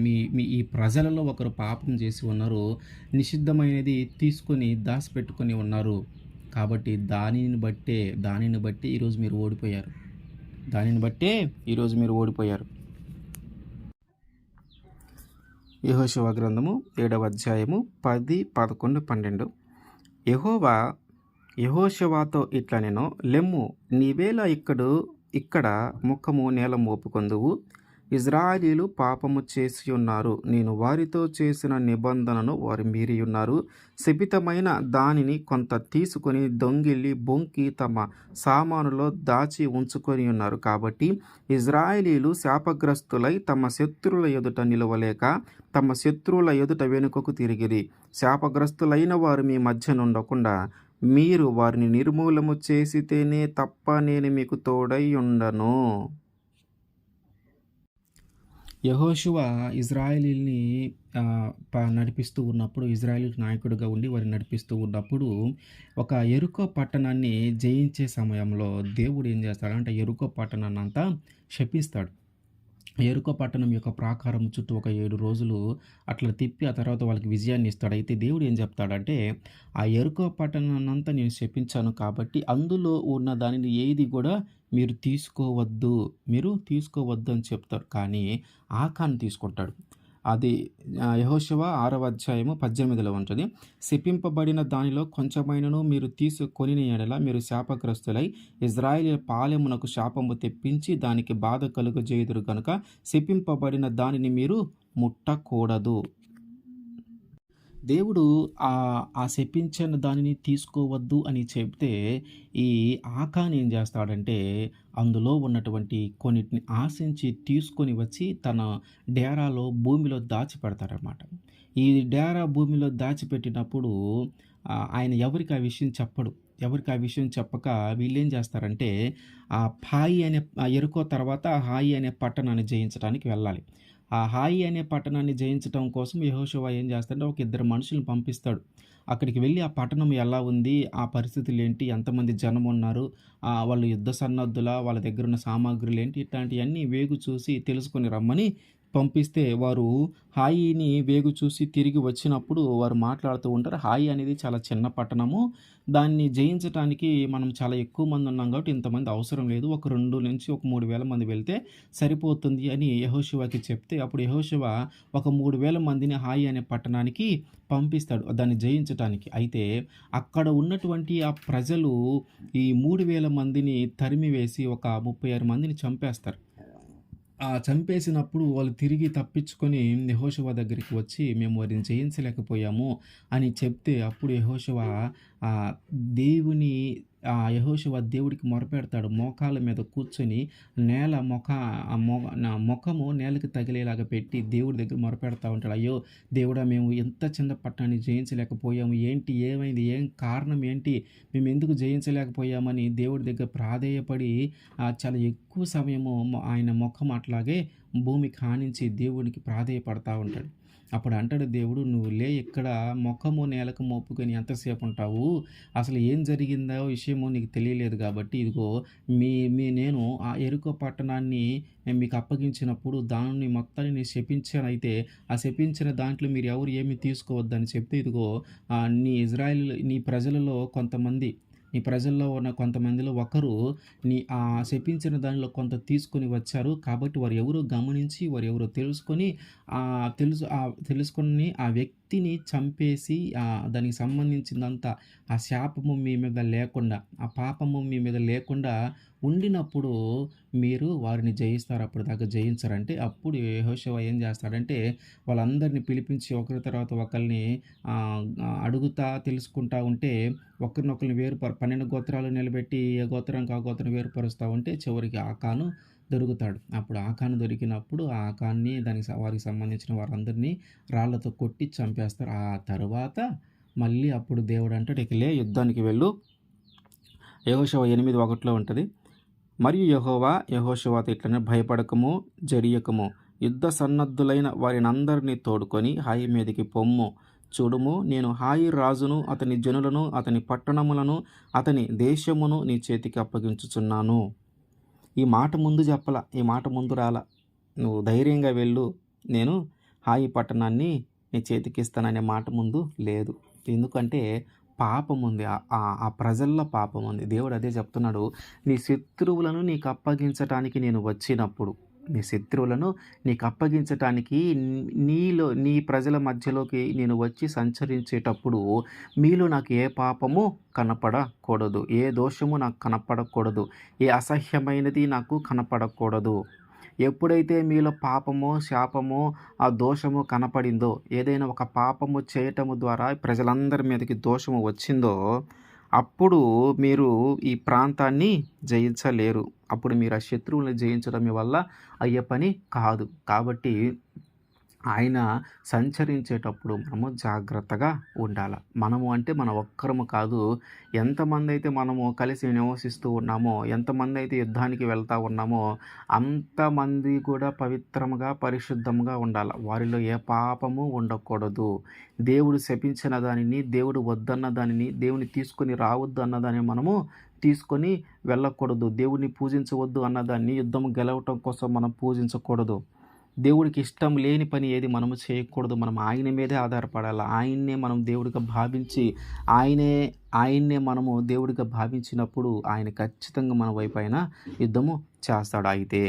మీ ఈ ప్రజలలో ఒకరు పాపం చేసి ఉన్నారు. నిషిద్ధమైనది తీసుకొని దాచిపెట్టుకొని ఉన్నారు. కాబట్టి దానిని బట్టి ఈరోజు మీరు ఓడిపోయారు. యెహోషువ గ్రంథము 7వ అధ్యాయము 10, 11, 12. యెహోవా యెహోషువతో ఇట్లనెను, లెమ్ము, నీవేళ ఇక్కడ ముఖము నేల మోపుకొందువు. ఇజ్రాయేలీలు పాపము చేసి ఉన్నారు. నేను వారితో చేసిన నిబంధనను వారు మీరి ఉన్నారు. శపితమైన దానిని కొంత తీసుకొని దొంగిలి బొంకి తమ సామానులో దాచి ఉంచుకొని ఉన్నారు. కాబట్టి ఇజ్రాయేలీలు శాపగ్రస్తులై తమ శత్రువుల ఎదుట నిలవలేక తమ శత్రువుల ఎదుట వెనుకకు తిరిగిరి. శాపగ్రస్తులైన వారు మీ మధ్య నుండకుండా మీరు వారిని నిర్మూలము చేసితేనే తప్ప నేను మీకు తోడై ఉండను. యెహోషువ ఇజ్రాయేలీల్ని నడిపిస్తూ ఉన్నప్పుడు, ఇజ్రాయేల్ నాయకుడిగా ఉండి వారిని నడిపిస్తూ ఉన్నప్పుడు ఒక యెరికో పట్టణాన్ని జయించే సమయంలో దేవుడు ఏం చేస్తాడంటే యెరికో పట్టణాన్ని అంతా శపిస్తాడు. యెరికో పట్టణం యొక్క ప్రాకారం చుట్టూ ఒక 7 రోజులు అట్లా తిప్పి ఆ తర్వాత వాళ్ళకి విజయాన్ని ఇస్తాడు. అయితే దేవుడు ఏం చెప్తాడంటే, ఆ యెరికో పట్టణాన్నంతా నేను శపించాను కాబట్టి అందులో ఉన్న దానిని ఏది కూడా మీరు తీసుకోవద్దు అని చెప్తారు. కానీ ఆకాను తీసుకుంటాడు. అది యెహోషువ 6వ అధ్యాయము 18లో ఉంటుంది. శపింపబడిన దానిలో కొంచెమైనను మీరు తీసుకొనిన యెడల మీరు శాపగ్రస్తులై ఇజ్రాయేలు పాలెమునకు శాపము తెప్పించి దానికి బాధ కలుగజేయుదురు గనుక శపింపబడిన దానిని మీరు ముట్టకూడదు. దేవుడు ఆ శపించిన దానిని తీసుకోవద్దు అని చెప్తే ఈ ఆకాన్ ఏం చేస్తాడంటే అందులో ఉన్నటువంటి కొన్నిటిని ఆశించి తీసుకొని వచ్చి తన డేరాలో భూమిలో దాచిపెడతారన్నమాట. ఈ డేరా భూమిలో దాచిపెట్టినప్పుడు ఆయన ఎవరికి ఆ విషయం చెప్పడు. ఎవరికి ఆ విషయం చెప్పక వీళ్ళేం చేస్తారంటే, యెరికో తర్వాత హాయి అనే పట్టణాన్ని జయించడానికి వెళ్ళాలి. ఆ హాయి అనే పట్టణాన్ని జయించటం కోసం యెహోషువ ఏం చేస్తాడంటే, ఒక ఇద్దరు మనుషుల్ని పంపిస్తాడు. అక్కడికి వెళ్లి ఆ పట్టణం ఎలా ఉంది? ఆ పరిస్థితులేంటి? ఎంతమంది జనమున్నారు? వాళ్ళు యుద్ధ సన్నద్ధులా? వాళ్ళ దగ్గరున్న సామాగ్రులేంటి? ఇట్లాంటియన్నీ వేగు చూసి తెలుసుకొని రమ్మని పంపిస్తే, వారు హాయిని వేగు చూసి తిరిగి వచ్చినప్పుడు వారు మాట్లాడుతూ ఉంటారు. హాయి అనేది చాలా చిన్న పట్టణము. దాన్ని జయించటానికి మనం చాలా ఎక్కువ మంది ఉన్నాం కాబట్టి ఇంతమంది అవసరం లేదు. ఒక 2-ఒక 3,000 మంది వెళ్తే సరిపోతుంది అని యెహోషువకి చెప్తే, అప్పుడు యెహోషువ ఒక 3,000 మందిని హాయి అనే పట్టణానికి పంపిస్తాడు దాన్ని జయించటానికి. అయితే అక్కడ ఉన్నటువంటి ఆ ప్రజలు ఈ 3,000 మందిని తరిమివేసి ఒక 36 మందిని చంపేస్తారు. చంపేసినప్పుడు వాళ్ళు తిరిగి తప్పించుకొని యెహోషువ దగ్గరికి వచ్చి, "మేము వారిని జయించలేకపోయాము" అని చెప్తే, అప్పుడు ఆహ్, దేవుని యెహోషువ దేవుడికి మొరపెడతాడు. మోకాళ్ళ మీద కూర్చొని నేల మొఖ మొఖము నేలకి తగిలేలాగా పెట్టి దేవుడి దగ్గర మొరపెడతా ఉంటాడు. "అయ్యో! దేవుడా, మేము ఇంత చిన్న పట్టణాన్ని జయించలేకపోయాము. ఏంటి? ఏమైంది? ఏం కారణం ఏంటి? మేమెందుకు జయించలేకపోయామని" దేవుడి దగ్గర ప్రాధేయపడి చాలా ఎక్కువ సమయము ఆయన ముఖం అట్లాగే భూమికి ఆనించి దేవునికి ప్రాధేయపడతా ఉంటాడు. అప్పుడు అంటాడు దేవుడు, "నువ్వు ఇక్కడ మొఖము నేలకు మోపుకొని ఎంతసేపు ఉంటావు? అసలు ఏం జరిగిందో విషయము నీకు తెలియలేదు కాబట్టి, ఇదిగో మీ మీ నేను ఆ యెరికో పట్టణాన్ని మీకు అప్పగించినప్పుడు దాన్ని మొత్తాన్ని నేను శపించానైతే, ఆ శపించిన దాంట్లో మీరు ఎవరు ఏమి తీసుకోవద్దని చెప్తే, ఇదిగో నీ ప్రజలలో కొంతమంది, నీ ప్రజల్లో ఉన్న కొంతమందిలో ఒకరు శపించిన దానిలో కొంత తీసుకొని వచ్చారు. కాబట్టి వారు ఎవరో గమనించి, వారు ఎవరో తెలుసుకొని తెలుసుకొని ఆ వ్యక్తిని చంపేసి, దానికి సంబంధించిందంతా ఆ శాపము మీ మీద లేకుండా, ఆ పాపము మీ మీద లేకుండా ఉండినప్పుడు మీరు వారిని జయిస్తారు. అప్పటిదాకా జయించరంటే, అప్పుడు యెహోషువ ఏం చేస్తాడంటే, వాళ్ళందరిని పిలిపించి ఒకరి తర్వాత ఒకళ్ళని అడుగుతా తెలుసుకుంటా ఉంటే, ఒకరినొకరిని 12 గోత్రాలు నిలబెట్టి ఏ గోత్రానికి ఆ గోత్రం వేరుపరుస్తా ఉంటే, చివరికి ఆకాను దొరుకుతాడు. అప్పుడు ఆకాను దొరికినప్పుడు ఆ ఆకాన్ని వారికి సంబంధించిన వారందరినీ రాళ్ళతో కొట్టి చంపేస్తారు. ఆ తరువాత మళ్ళీ అప్పుడు దేవుడు అంటాడు, "ఇక లే, యుద్ధానికి వెళ్ళు." యెహోషువ 8:1 ఉంటది. "మరియు యెహోవా యెహోషువతో ఇట్లనే, భయపడకము, జడియకము, యుద్ధ సన్నద్ధులైన వారినందరినీ తోడుకొని హాయి మీదికి పొమ్ము. చూడుము, నేను హాయి రాజును, అతని జనులను, అతని పట్టణములను, అతని దేశమును నీ చేతికి అప్పగించుచున్నాను." ఈ మాట ముందు చెప్పలా, ఈ మాట ముందు రాలా. "నువ్వు ధైర్యంగా వెళ్ళు, నేను హాయి పట్టణాన్ని నీ చేతికిస్తాననే" మాట ముందు లేదు. ఎందుకంటే పాపం ఉంది. ఆ ప్రజల్లో పాపం ఉంది. దేవుడు అదే చెప్తున్నాడు, "నీ శత్రువులను నీకు అప్పగించటానికి నేను వచ్చినప్పుడు, నీ శత్రువులను నీకు అప్పగించటానికి నీ ప్రజల మధ్యలోకి నేను వచ్చి సంచరించేటప్పుడు మీలో నాకు ఏ పాపము కనపడకూడదు, ఏ దోషము నాకు కనపడకూడదు, ఏ అసహ్యమైనది నాకు కనపడకూడదు. ఎప్పుడైతే మీలో పాపమో, శాపమో, ఆ దోషము కనపడిందో, ఏదైనా ఒక పాపము చేయటము ద్వారా ప్రజలందరి మీదకి దోషము వచ్చిందో, అప్పుడు మీరు ఈ ప్రాంతాన్ని జయించలేరు. అప్పుడు మీరు ఆ శత్రువులను జయించడం మీ వల్ల అయ్యే పని కాదు. కాబట్టి ఆయన సంచరించేటప్పుడు మనము జాగ్రత్తగా ఉండాలి. మనము అంటే మన ఒక్కరము కాదు. ఎంతమంది అయితే మనము కలిసి నివసిస్తూ ఉన్నామో, ఎంతమంది అయితే యుద్ధానికి వెళ్తూ ఉన్నామో, అంతమంది కూడా పవిత్రముగా, పరిశుద్ధముగా ఉండాలి. వారిలో ఏ పాపము ఉండకూడదు. దేవుడు శపించిన దానిని, దేవుడు వద్దన్న దానిని, దేవుని తీసుకొని రావద్దు అన్నదాన్ని మనము తీసుకొని వెళ్ళకూడదు. దేవుడిని పూజించవద్దు అన్నదాన్ని, యుద్ధం గెలవటం కోసం మనం పూజించకూడదు. దేవుడికి ఇష్టం లేని పని ఏది మనము చేయకూడదు. మనం ఆయన మీదే ఆధారపడాలి. ఆయన్నే మనం దేవుడిగా భావించి, ఆయన్నే మనము దేవుడిగా భావించినప్పుడు ఆయన ఖచ్చితంగా మన వైపైన యుద్ధము చేస్తాడు. అయితే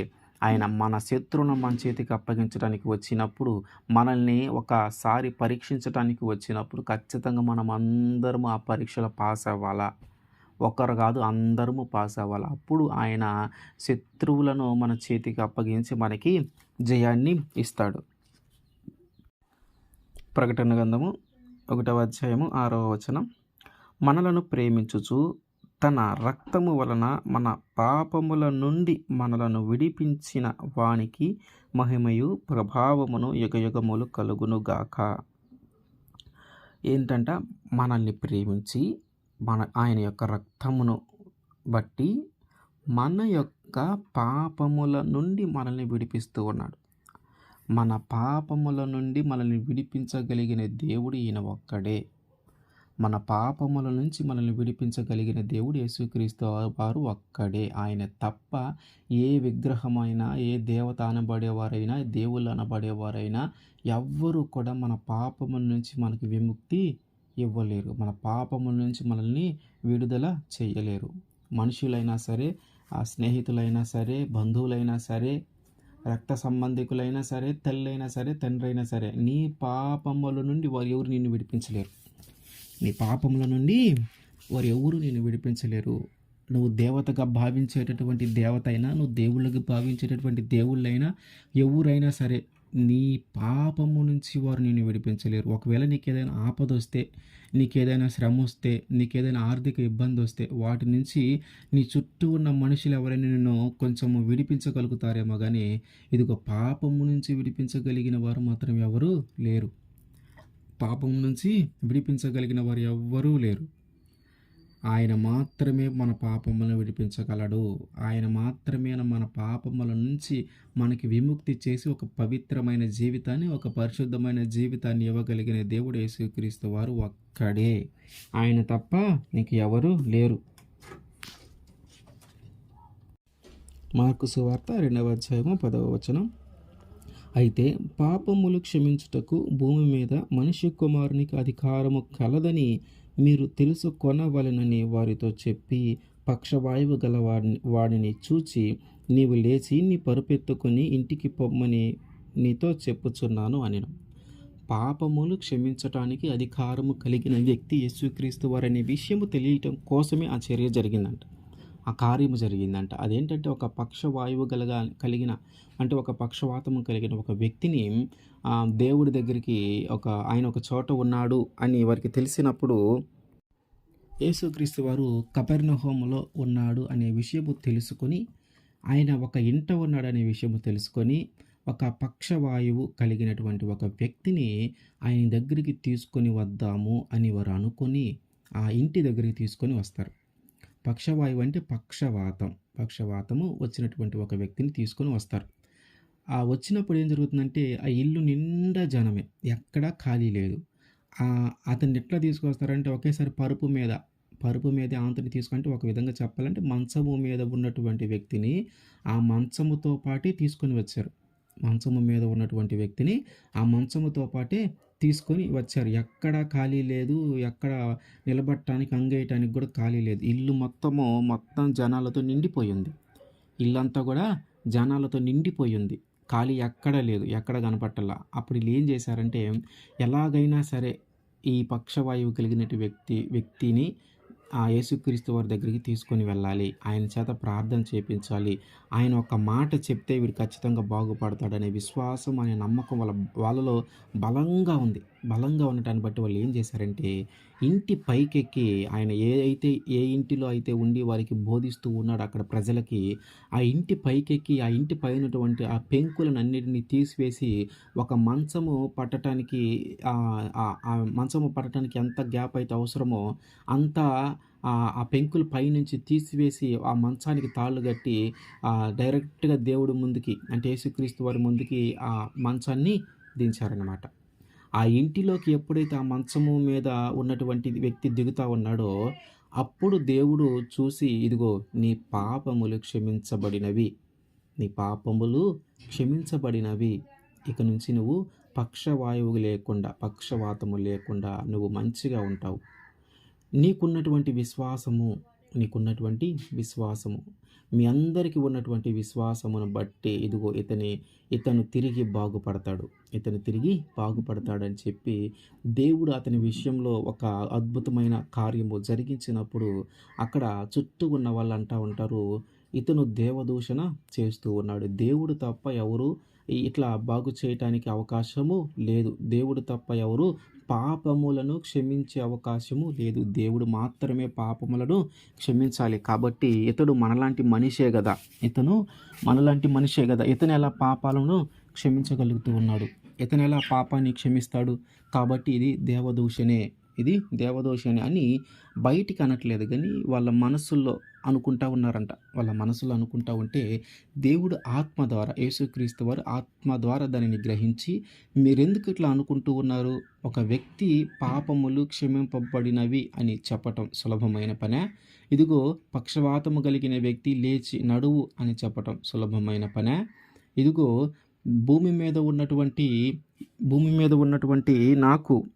ఆయన మన శత్రువును మన చేతికి అప్పగించడానికి వచ్చినప్పుడు, మనల్ని ఒకసారి పరీక్షించడానికి వచ్చినప్పుడు ఖచ్చితంగా మనం అందరము ఆ పరీక్షలో పాస్ అవ్వాలా. ఒకరు కాదు, అందరము పాస్ అవ్వాలి. అప్పుడు ఆయన శత్రువులను మన చేతికి అప్పగించి మనకి జయాన్ని ఇస్తాడు. ప్రకటన గ్రంథము 1:6 మనలను ప్రేమించుచు తన రక్తము వలన మన పాపముల నుండి మనలను విడిపించిన వానికి మహిమయు ప్రభావమును యుగయుగములు కలుగునుగాక. ఏంటంట, మనల్ని ప్రేమించి ఆయన యొక్క రక్తమును బట్టి మన యొక్క పాపముల నుండి మనల్ని విడిపిస్తూ ఉన్నాడు. మన పాపముల నుండి మనల్ని విడిపించగలిగిన దేవుడు ఈయన ఒక్కడే. మన పాపముల నుంచి మనల్ని విడిపించగలిగిన దేవుడు యేసుక్రీస్తు వారు ఒక్కడే. ఆయన తప్ప ఏ విగ్రహమైనా, ఏ దేవత అనబడేవారైనా, దేవుళ్ళు అనబడేవారైనా ఎవ్వరూ కూడా మన పాపముల నుంచి మనకు విముక్తి ఇవ్వలేరు. మన పాపముల నుంచి మనల్ని విడుదల చేయలేరు. మనుషులైనా సరే, స్నేహితులైనా సరే, బంధువులైనా సరే, రక్త సంబంధికులైనా సరే, తల్లైనా సరే, తండ్రి అయినా సరే, నీ పాపముల నుండి వారు ఎవరు నిన్ను విడిపించలేరు. నీ పాపముల నుండి వారు ఎవరు నిన్ను విడిపించలేరు. నువ్వు దేవతగా భావించేటటువంటి దేవత అయినా, నువ్వు దేవుళ్ళకి భావించేటటువంటి దేవుళ్ళైనా, ఎవరైనా సరే నీ పాపము నుంచి వారు నిన్ను విడిపించలేరు. ఒకవేళ నీకేదైనా ఆపద వస్తే, నీకేదైనా శ్రమ వస్తే, నీకేదైనా ఆర్థిక ఇబ్బంది వస్తే, వాటి నుంచి నీ చుట్టూ ఉన్న మనుషులు ఎవరైనా నిన్ను కొంచెము విడిపించగలుగుతారేమో కానీ, ఇదిగో పాపము నుంచి విడిపించగలిగిన వారు మాత్రం ఎవరు లేరు. పాపం నుంచి విడిపించగలిగిన వారు ఎవ్వరూ లేరు. ఆయన మాత్రమే మన పాపములను విడిపించగలడు. ఆయన మాత్రమే మన పాపముల నుంచి మనకి విముక్తి చేసి ఒక పవిత్రమైన జీవితాన్ని, ఒక పరిశుద్ధమైన జీవితాన్ని ఇవ్వగలిగిన దేవుడు యేసుక్రీస్తు వారు ఒక్కడే. ఆయన తప్ప నీకు ఎవరు లేరు. మార్కు సువార్త 2వ అధ్యాయము 10వ వచనం. అయితే పాపములు క్షమించుటకు భూమి మీద మనుష్య కుమారునికి అధికారము కలదని మీరు తెలుసుకొనవలెనని వారితో చెప్పి, పక్షవాయువు గల వాడిని చూచి, నీవు లేచి నీ పరుపెత్తుకొని ఇంటికి పొమ్మని నీతో చెప్పుచున్నాను అనెను. పాపములు క్షమించటానికి అధికారము కలిగిన వ్యక్తి యేసుక్రీస్తు వారనే విషయము తెలియటం కోసమే ఆ చర్య జరిగిందంట, ఆ కార్యము జరిగిందంట. అదేంటంటే ఒక పక్షవాయువు కలిగిన అంటే ఒక పక్షవాతము కలిగిన ఒక వ్యక్తిని దేవుడి దగ్గరికి ఆయన ఒక చోట ఉన్నాడు అని వారికి తెలిసినప్పుడు, యేసుక్రీస్తు వారు కపెర్నహూములో ఉన్నాడు అనే విషయము తెలుసుకొని, ఆయన ఒక ఇంట ఉన్నాడు అనే విషయము తెలుసుకొని, ఒక పక్షవాయువు కలిగినటువంటి ఒక వ్యక్తిని ఆయన దగ్గరికి తీసుకొని వద్దాము అని వారు అనుకొని ఆ ఇంటి దగ్గరికి తీసుకొని వస్తారు. పక్షవాయువు అంటే పక్షవాతము వచ్చినటువంటి ఒక వ్యక్తిని తీసుకొని వస్తారు. ఆ వచ్చినప్పుడు ఏం జరుగుతుందంటే ఆ ఇల్లు నిండా జనమే, ఎక్కడా ఖాళీ లేదు. అతన్ని ఎట్లా తీసుకొస్తారంటే ఒకేసారి పరుపు మీద ఆంతని తీసుకుంటే, ఒక విధంగా చెప్పాలంటే మంచము మీద ఉన్నటువంటి వ్యక్తిని ఆ మంచముతో పాటే తీసుకొని వచ్చారు. మంచము మీద ఉన్నటువంటి వ్యక్తిని ఆ మంచముతో పాటే తీసుకొని వచ్చారు. ఎక్కడ ఖాళీ లేదు, ఎక్కడ నిలబడటానికి అంగేయటానికి కూడా ఖాళీ లేదు. ఇల్లు మొత్తం జనాలతో నిండిపోయింది. ఇల్లంతా కూడా జనాలతో నిండిపోయింది. ఖాళీ ఎక్కడ లేదు, ఎక్కడ కనపట్టలా. అప్పుడు వీళ్ళు ఏం చేశారంటే, ఎలాగైనా సరే ఈ పక్షవాయువు కలిగిన వ్యక్తిని ఆ యేసుక్రీస్తు వారి దగ్గరికి తీసుకొని వెళ్ళాలి, ఆయన చేత ప్రార్థన చేయించాలి, ఆయన ఒక మాట చెప్తే వీడు ఖచ్చితంగా బాగుపడతాడనే విశ్వాసం, అనే నమ్మకం వాళ్ళలో బలంగా ఉండటాన్ని బట్టి వాళ్ళు ఏం చేశారంటే, ఇంటి పైకెక్కి ఆయన ఏ ఇంటిలో అయితే ఉండి వారికి బోధిస్తూ ఉన్నాడో అక్కడ ప్రజలకి, ఆ ఇంటి పైకెక్కి ఆ ఇంటి పైనటువంటి ఆ పెంకులను అన్నిటినీ తీసివేసి ఒక మంచము పట్టడానికి ఎంత గ్యాప్ అయితే అవసరమో అంత ఆ పెంకుల పైనుంచి తీసివేసి ఆ మంచానికి తాళ్ళు కట్టి డైరెక్ట్గా దేవుడి ముందుకి, అంటే యేసుక్రీస్తు వారి ముందుకి ఆ మంచాన్ని దించారనమాట. ఆ ఇంటిలోకి ఎప్పుడైతే ఆ మంచము మీద ఉన్నటువంటి వ్యక్తి దిగుతూ ఉన్నాడో, అప్పుడు దేవుడు చూసి, ఇదిగో నీ పాపములు క్షమించబడినవి, ఇక నుంచి నువ్వు పక్షవాతము లేకుండా నువ్వు మంచిగా ఉంటావు. నీకున్నటువంటి విశ్వాసము, మీ అందరికీ ఉన్నటువంటి విశ్వాసమును బట్టి ఇదిగో ఇతను తిరిగి బాగుపడతాడని చెప్పి దేవుడు అతని విషయంలో ఒక అద్భుతమైన కార్యము జరిగించినప్పుడు, అక్కడ చుట్టూ ఉన్న వాళ్ళు అంటూ ఉంటారు, ఇతను దేవదూషణ చేస్తూ ఉన్నాడు, దేవుడు తప్ప ఎవరు ఇట్లా బాగు చేయటానికి అవకాశము లేదు, దేవుడు తప్ప ఎవరు పాపములను క్షమించే అవకాశము లేదు, దేవుడు మాత్రమే పాపములను క్షమించాలి. కాబట్టి ఇతను మనలాంటి మనిషే కదా, ఇతను ఎలా పాపాలను క్షమించగలుగుతూ ఉన్నాడు, ఇతను ఎలా పాపాన్ని క్షమిస్తాడు? కాబట్టి ఇది దేవదూషణే. ఇది దేవదోషి అని బయటికి అనట్లేదు కానీ వాళ్ళ మనసుల్లో అనుకుంటా ఉన్నారంట. వాళ్ళ మనసులో అనుకుంటా ఉంటే దేవుడు ఆత్మ ద్వారా యేసుక్రీస్తు వారు ఆత్మ ద్వారా దానిని గ్రహించి మీరెందుకు ఇట్లా అనుకుంటూ ఉన్నారు? ఒక వ్యక్తి పాపములు క్షమింపబడినవి అని చెప్పటం సులభమైన పనా? ఇదిగో పక్షవాతము కలిగిన వ్యక్తి లేచి నడువు అని చెప్పటం సులభమైన పనా? ఇదిగో భూమి మీద ఉన్నటువంటి భూమి మీద ఉన్నటువంటి నాకు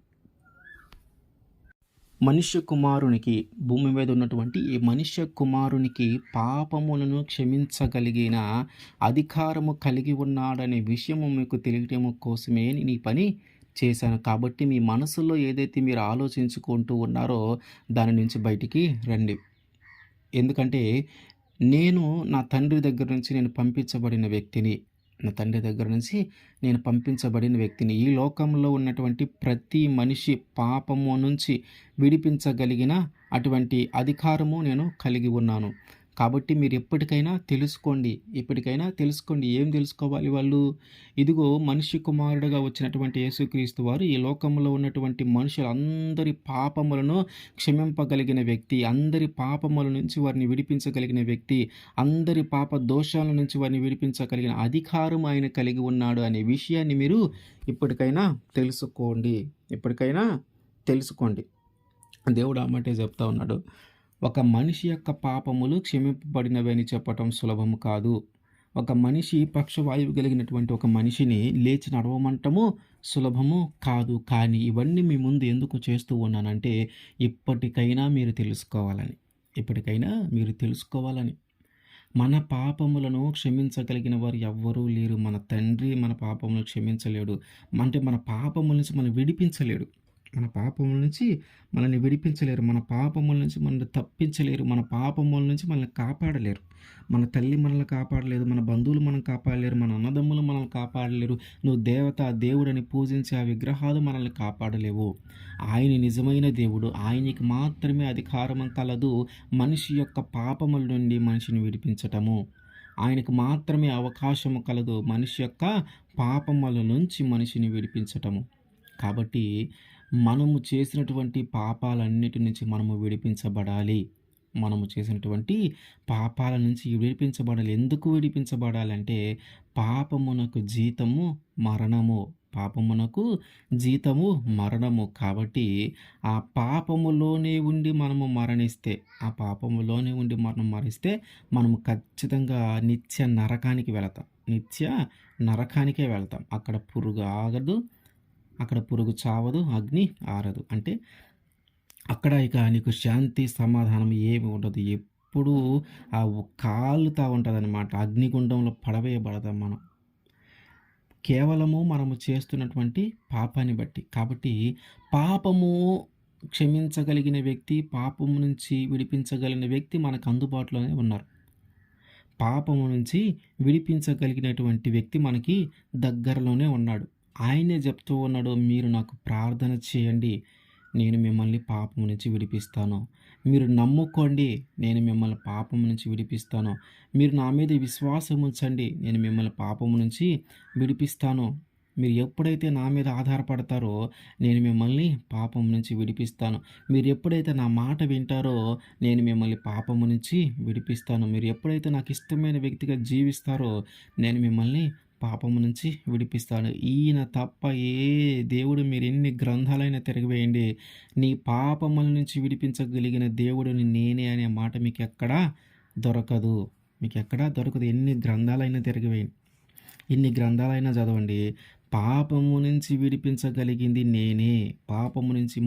మనుష్య కుమారునికి భూమి మీద ఉన్నటువంటి ఈ మనుష్య కుమారునికి పాపములను క్షమించగలిగిన అధికారము కలిగి ఉన్నాడనే విషయము మీకు తెలియటము కోసమే నేను ఈ పని చేశాను. కాబట్టి మీ మనసులో ఏదైతే మీరు ఆలోచించుకుంటూ ఉన్నారో దాని నుంచి బయటికి రండి. ఎందుకంటే నేను నా తండ్రి దగ్గర నుంచి నేను పంపించబడిన వ్యక్తిని. నా తండ్రి దగ్గర నుంచి నేను పంపించబడిన వ్యక్తిని. ఈ లోకంలో ఉన్నటువంటి ప్రతి మనిషి పాపము నుంచి విడిపించగలిగిన అటువంటి అధికారము నేను కలిగి ఉన్నాను. కాబట్టి మీరు ఇప్పటికైనా తెలుసుకోండి. ఏం తెలుసుకోవాలి వాళ్ళు? ఇదిగో మనిషి కుమారుడుగా వచ్చినటువంటి యేసుక్రీస్తు వారు ఈ లోకంలో ఉన్నటువంటి మనుషులందరి పాపములను క్షమింపగలిగిన వ్యక్తి, అందరి పాపముల నుంచి వారిని విడిపించగలిగిన వ్యక్తి, అందరి పాప దోషాల నుంచి వారిని విడిపించగలిగిన అధికారం ఆయన కలిగి ఉన్నాడు అనే విషయాన్ని మీరు ఇప్పటికైనా తెలుసుకోండి. దేవుడు ఆ మాటే చెప్తా ఉన్నాడు. ఒక మనిషి యొక్క పాపములు క్షమింపబడినవి అని చెప్పటం సులభము కాదు. ఒక మనిషి పక్షవాయువు కలిగినటువంటి ఒక మనిషిని లేచి నడవమంటము సులభము కాదు. కానీ ఇవన్నీ మీ ముందు ఎందుకు చేస్తూ ఉన్నానంటే ఇప్పటికైనా మీరు తెలుసుకోవాలని. మన పాపములను క్షమించగలిగిన వారు ఎవ్వరూ లేరు. మన తండ్రి మన పాపములను క్షమించలేడు. అంటే మన పాపముల నుంచి మనం విడిపించలేడు. మన పాపముల నుంచి మనల్ని విడిపించలేరు. మన పాపముల నుంచి మనల్ని తప్పించలేరు. మన పాపముల నుంచి మనల్ని కాపాడలేరు. మన తల్లి మనల్ని కాపాడలేదు. మన బంధువులు మనం కాపాడలేరు. మన అన్నదమ్ములు మనల్ని కాపాడలేరు. నువ్వు దేవుడని పూజించే ఆ విగ్రహాలు మనల్ని కాపాడలేవు. ఆయన నిజమైన దేవుడు. ఆయనకి మాత్రమే అధికారం కలదు మనిషి యొక్క పాపముల నుండి మనిషిని విడిపించటము. ఆయనకు మాత్రమే అవకాశము కలదు మనిషి యొక్క పాపముల నుంచి మనిషిని విడిపించటము. కాబట్టి మనము చేసినటువంటి పాపాలన్నిటి నుంచి మనము విడిపించబడాలి. ఎందుకు విడిపించబడాలంటే పాపమునకు జీతము మరణము. కాబట్టి ఆ పాపములోనే ఉండి మనం మరిస్తే మనము ఖచ్చితంగా నిత్య నరకానికే వెళతాం. అక్కడ పురుగు ఆగదు, అక్కడ పురుగు చావదు, అగ్ని ఆరదు. అంటే అక్కడ ఇక నీకు శాంతి సమాధానం ఏమి ఉండదు. ఎప్పుడూ ఆ కాలుతా ఉంటుంది అన్నమాట. అగ్నిగుండంలో పడవేయబడదాం మనం కేవలము మనము చేస్తున్నటువంటి పాపాన్ని బట్టి. కాబట్టి పాపము క్షమించగలిగిన వ్యక్తి, పాపము నుంచి విడిపించగలిగిన వ్యక్తి మనకు అందుబాటులోనే ఉన్నారు. పాపము నుంచి విడిపించగలిగినటువంటి వ్యక్తి మనకి దగ్గరలోనే ఉన్నాడు. ఆయనే చెప్తూ ఉన్నాడు, మీరు నాకు ప్రార్థన చేయండి, నేను మిమ్మల్ని పాపం నుంచి విడిపిస్తాను. మీరు నమ్ముకోండి, నేను మిమ్మల్ని పాపం నుంచి విడిపిస్తాను. మీరు నా మీద విశ్వాసం ఉంచండి, నేను మిమ్మల్ని పాపం నుంచి విడిపిస్తాను. మీరు ఎప్పుడైతే నా మీద ఆధారపడతారో నేను మిమ్మల్ని పాపం నుంచి విడిపిస్తాను. మీరు ఎప్పుడైతే నా మాట వింటారో నేను మిమ్మల్ని పాపము నుంచి విడిపిస్తాను. మీరు ఎప్పుడైతే నాకు ఇష్టమైన వ్యక్తిగా జీవిస్తారో నేను మిమ్మల్ని పాపము నుంచి విడిపిస్తాడు. ఈయన తప్ప ఏ దేవుడు, మీరు ఎన్ని గ్రంథాలైనా తిరగవేయండి, నీ పాపముల నుంచి విడిపించగలిగిన దేవుడిని నేనే అనే మాట మీకు ఎక్కడా దొరకదు. ఎన్ని గ్రంథాలైనా తిరగవేయండి, ఎన్ని గ్రంథాలైనా చదవండి, పాపము నుంచి విడిపించగలిగింది నేనే. పాపము నుంచి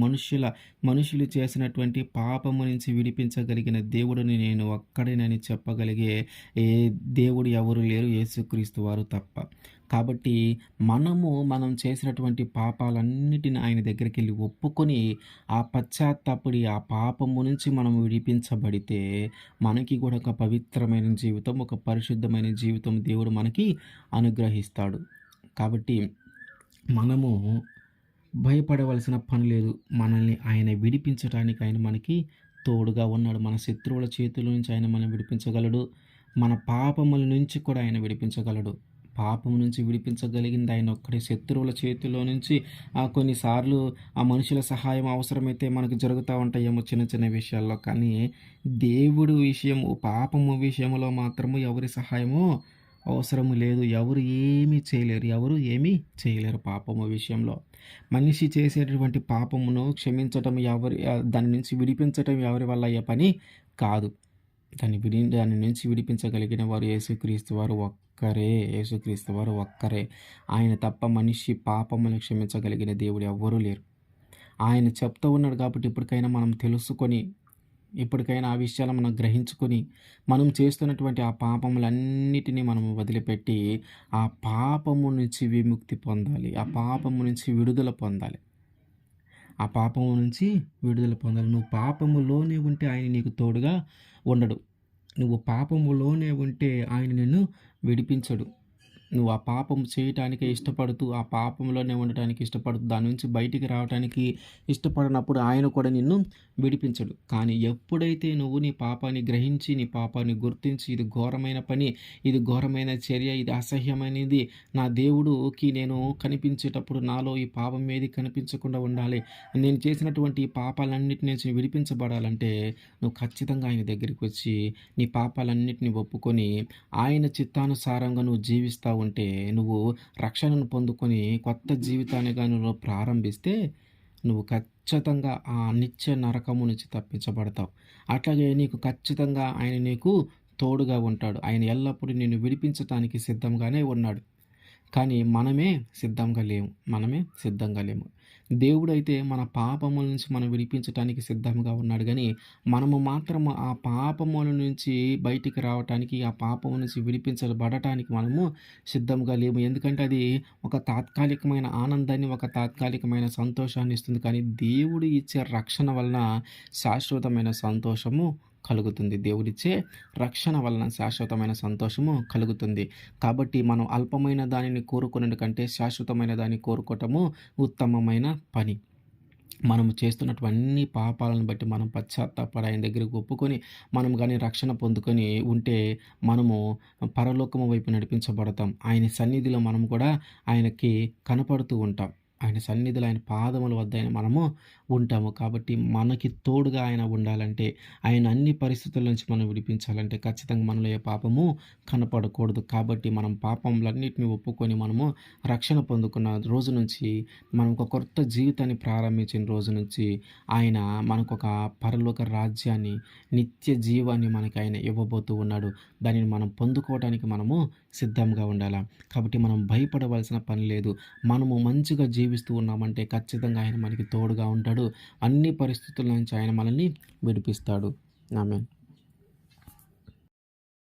మనుషులు చేసినటువంటి పాపము నుంచి విడిపించగలిగిన దేవుడిని నేను ఒక్కడేనని చెప్పగలిగే ఏ దేవుడు ఎవరు లేరు, యేసుక్రీస్తు వారు తప్ప. కాబట్టి మనం చేసినటువంటి పాపాలన్నిటిని ఆయన దగ్గరికి వెళ్ళి ఒప్పుకొని ఆ పశ్చాత్తాపడి ఆ పాపము నుంచి మనం విడిపించబడితే మనకి కూడా ఒక పవిత్రమైన జీవితం, ఒక పరిశుద్ధమైన జీవితం దేవుడు మనకి అనుగ్రహిస్తాడు. కాబట్టి మనము భయపడవలసిన పని లేదు. మనల్ని ఆయన విడిపించడానికి ఆయన మనకి తోడుగా ఉన్నాడు. మన శత్రువుల చేతుల నుంచి ఆయన మనం విడిపించగలడు. మన పాపముల నుంచి కూడా ఆయన విడిపించగలడు. పాపం నుంచి విడిపించగలిగింది ఆయన ఒక్కడే. శత్రువుల చేతిలో నుంచి కొన్నిసార్లు ఆ మనుషుల సహాయం అవసరమైతే మనకు జరుగుతా ఉంటాయేమో చిన్న చిన్న విషయాల్లో. కానీ దేవుడు విషయము, పాపము విషయంలో మాత్రము ఎవరి సహాయము అవసరము లేదు. ఎవరు ఏమీ చేయలేరు. ఎవరు ఏమీ చేయలేరు పాపము విషయంలో. మనిషి చేసేటటువంటి పాపమును క్షమించటం దాని నుంచి విడిపించటం ఎవరి వల్ల అయ్యే పని కాదు. దాని నుంచి విడిపించగలిగిన వారు యేసుక్రీస్తు వారు ఒక్కరే. యేసుక్రీస్తు వారు ఒక్కరే. ఆయన తప్ప మనిషి పాపములను క్షమించగలిగిన దేవుడు ఎవ్వరూ లేరు. ఆయన చెప్తూ ఉన్నాడు కాబట్టి ఇప్పటికైనా మనం తెలుసుకొని, ఇప్పటికైనా ఆ విషయాలు మనం గ్రహించుకొని, మనం చేస్తున్నటువంటి ఆ పాపములన్నిటినీ మనం వదిలిపెట్టి, ఆ పాపము నుంచి విముక్తి పొందాలి. ఆ పాపము నుంచి విడుదల పొందాలి. ఆ పాపము నుంచి విడుదల పొందాలి. నువ్వు పాపములోనే ఉంటే ఆయన నీకు తోడుగా ఉండడు. నువ్వు పాపములోనే ఉంటే ఆయన నిన్ను విడిపించడు. నువ్వు ఆ పాపం చేయటానికే ఇష్టపడుతూ, ఆ పాపంలోనే ఉండటానికి ఇష్టపడుతూ, దాని నుంచి బయటికి రావటానికి ఇష్టపడినప్పుడు ఆయన కూడా నిన్ను విడిపించడు. కానీ ఎప్పుడైతే నువ్వు నీ పాపాన్ని గ్రహించి, నీ పాపాన్ని గుర్తించి, ఇది ఘోరమైన పని, ఇది ఘోరమైన చర్య, ఇది అసహ్యమైనది, నా దేవుడుకి నేను కనిపించేటప్పుడు నాలో ఈ పాపం ఏది కనిపించకుండా ఉండాలి, నేను చేసినటువంటి ఈ పాపాలన్నిటి నుంచి విడిపించబడాలంటే నువ్వు ఖచ్చితంగా ఆయన దగ్గరికి వచ్చి నీ పాపాలన్నిటిని ఒప్పుకొని ఆయన చిత్తానుసారంగా నువ్వు జీవిస్తూ ఉంటే, నువ్వు రక్షణను పొందుకొని కొత్త జీవితాన్ని గాని నువ్వు ప్రారంభిస్తే, నువ్వు ఖచ్చితంగా ఆ నిత్య నరకము నుంచి తప్పించబడతావు. అట్లాగే నీకు ఖచ్చితంగా ఆయన నీకు తోడుగా ఉంటాడు. ఆయన ఎల్లప్పుడూ నిన్ను విడిపించటానికి సిద్ధంగానే ఉన్నాడు. కానీ మనమే సిద్ధంగా లేము. దేవుడైతే మన పాపముల నుంచి మనం విడిపించటానికి సిద్ధంగా ఉన్నాడు గానీ, మనము మాత్రము ఆ పాపముల నుంచి బయటికి రావటానికి, ఆ పాపము నుంచి విడిపించబడటానికి మనము సిద్ధంగా లేము. ఎందుకంటే అది ఒక తాత్కాలికమైన ఆనందాన్ని, ఒక తాత్కాలికమైన సంతోషాన్ని ఇస్తుంది. కానీ దేవుడు ఇచ్చే రక్షణ వలన శాశ్వతమైన సంతోషము కలుగుతుంది. దేవుడిచ్చే రక్షణ వలన శాశ్వతమైన సంతోషము కలుగుతుంది. కాబట్టి మనం అల్పమైన దానిని కోరుకొనుట కంటే శాశ్వతమైన దాన్ని కోరుకోవటము ఉత్తమమైన పని. మనము చేస్తున్నటువంటి పాపాలను బట్టి మనం పశ్చాత్తాపడి ఆయన దగ్గరికి ఒప్పుకొని, మనం గాని రక్షణ పొందుకొని ఉంటే, మనము పరలోకము వైపు నడిపించబడతాం. ఆయన సన్నిధిలో మనం కూడా ఆయనకి కనపడుతూ ఉంటాం. ఆయన సన్నిధిలో, ఆయన పాదముల వద్ద మనము ఉంటాము. కాబట్టి మనకి తోడుగా ఆయన ఉండాలంటే, ఆయన అన్ని పరిస్థితుల నుంచి మనం విడిపించాలంటే ఖచ్చితంగా మనలో ఏ పాపము కనపడకూడదు. కాబట్టి మనం పాపములన్నిటిని ఒప్పుకొని మనము రక్షణ పొందుకున్న రోజు నుంచి, మనం ఒక కొత్త జీవితాన్ని ప్రారంభించిన రోజు నుంచి ఆయన మనకొక పరలోక రాజ్యాన్ని, నిత్య జీవాన్ని మనకి ఆయన ఇవ్వబోతూ ఉన్నాడు. దానిని మనం పొందుకోవడానికి మనము సిద్ధంగా ఉండాలి. కాబట్టి మనం భయపడవలసిన పని లేదు. మనము మంచిగా జీవిస్తూ ఉన్నామంటే ఖచ్చితంగా ఆయన మనకి తోడుగా ఉంటాడు. అన్ని పరిస్థితుల నుంచి ఆయన మనల్ని విడిపిస్తాడు. ఆమేన్.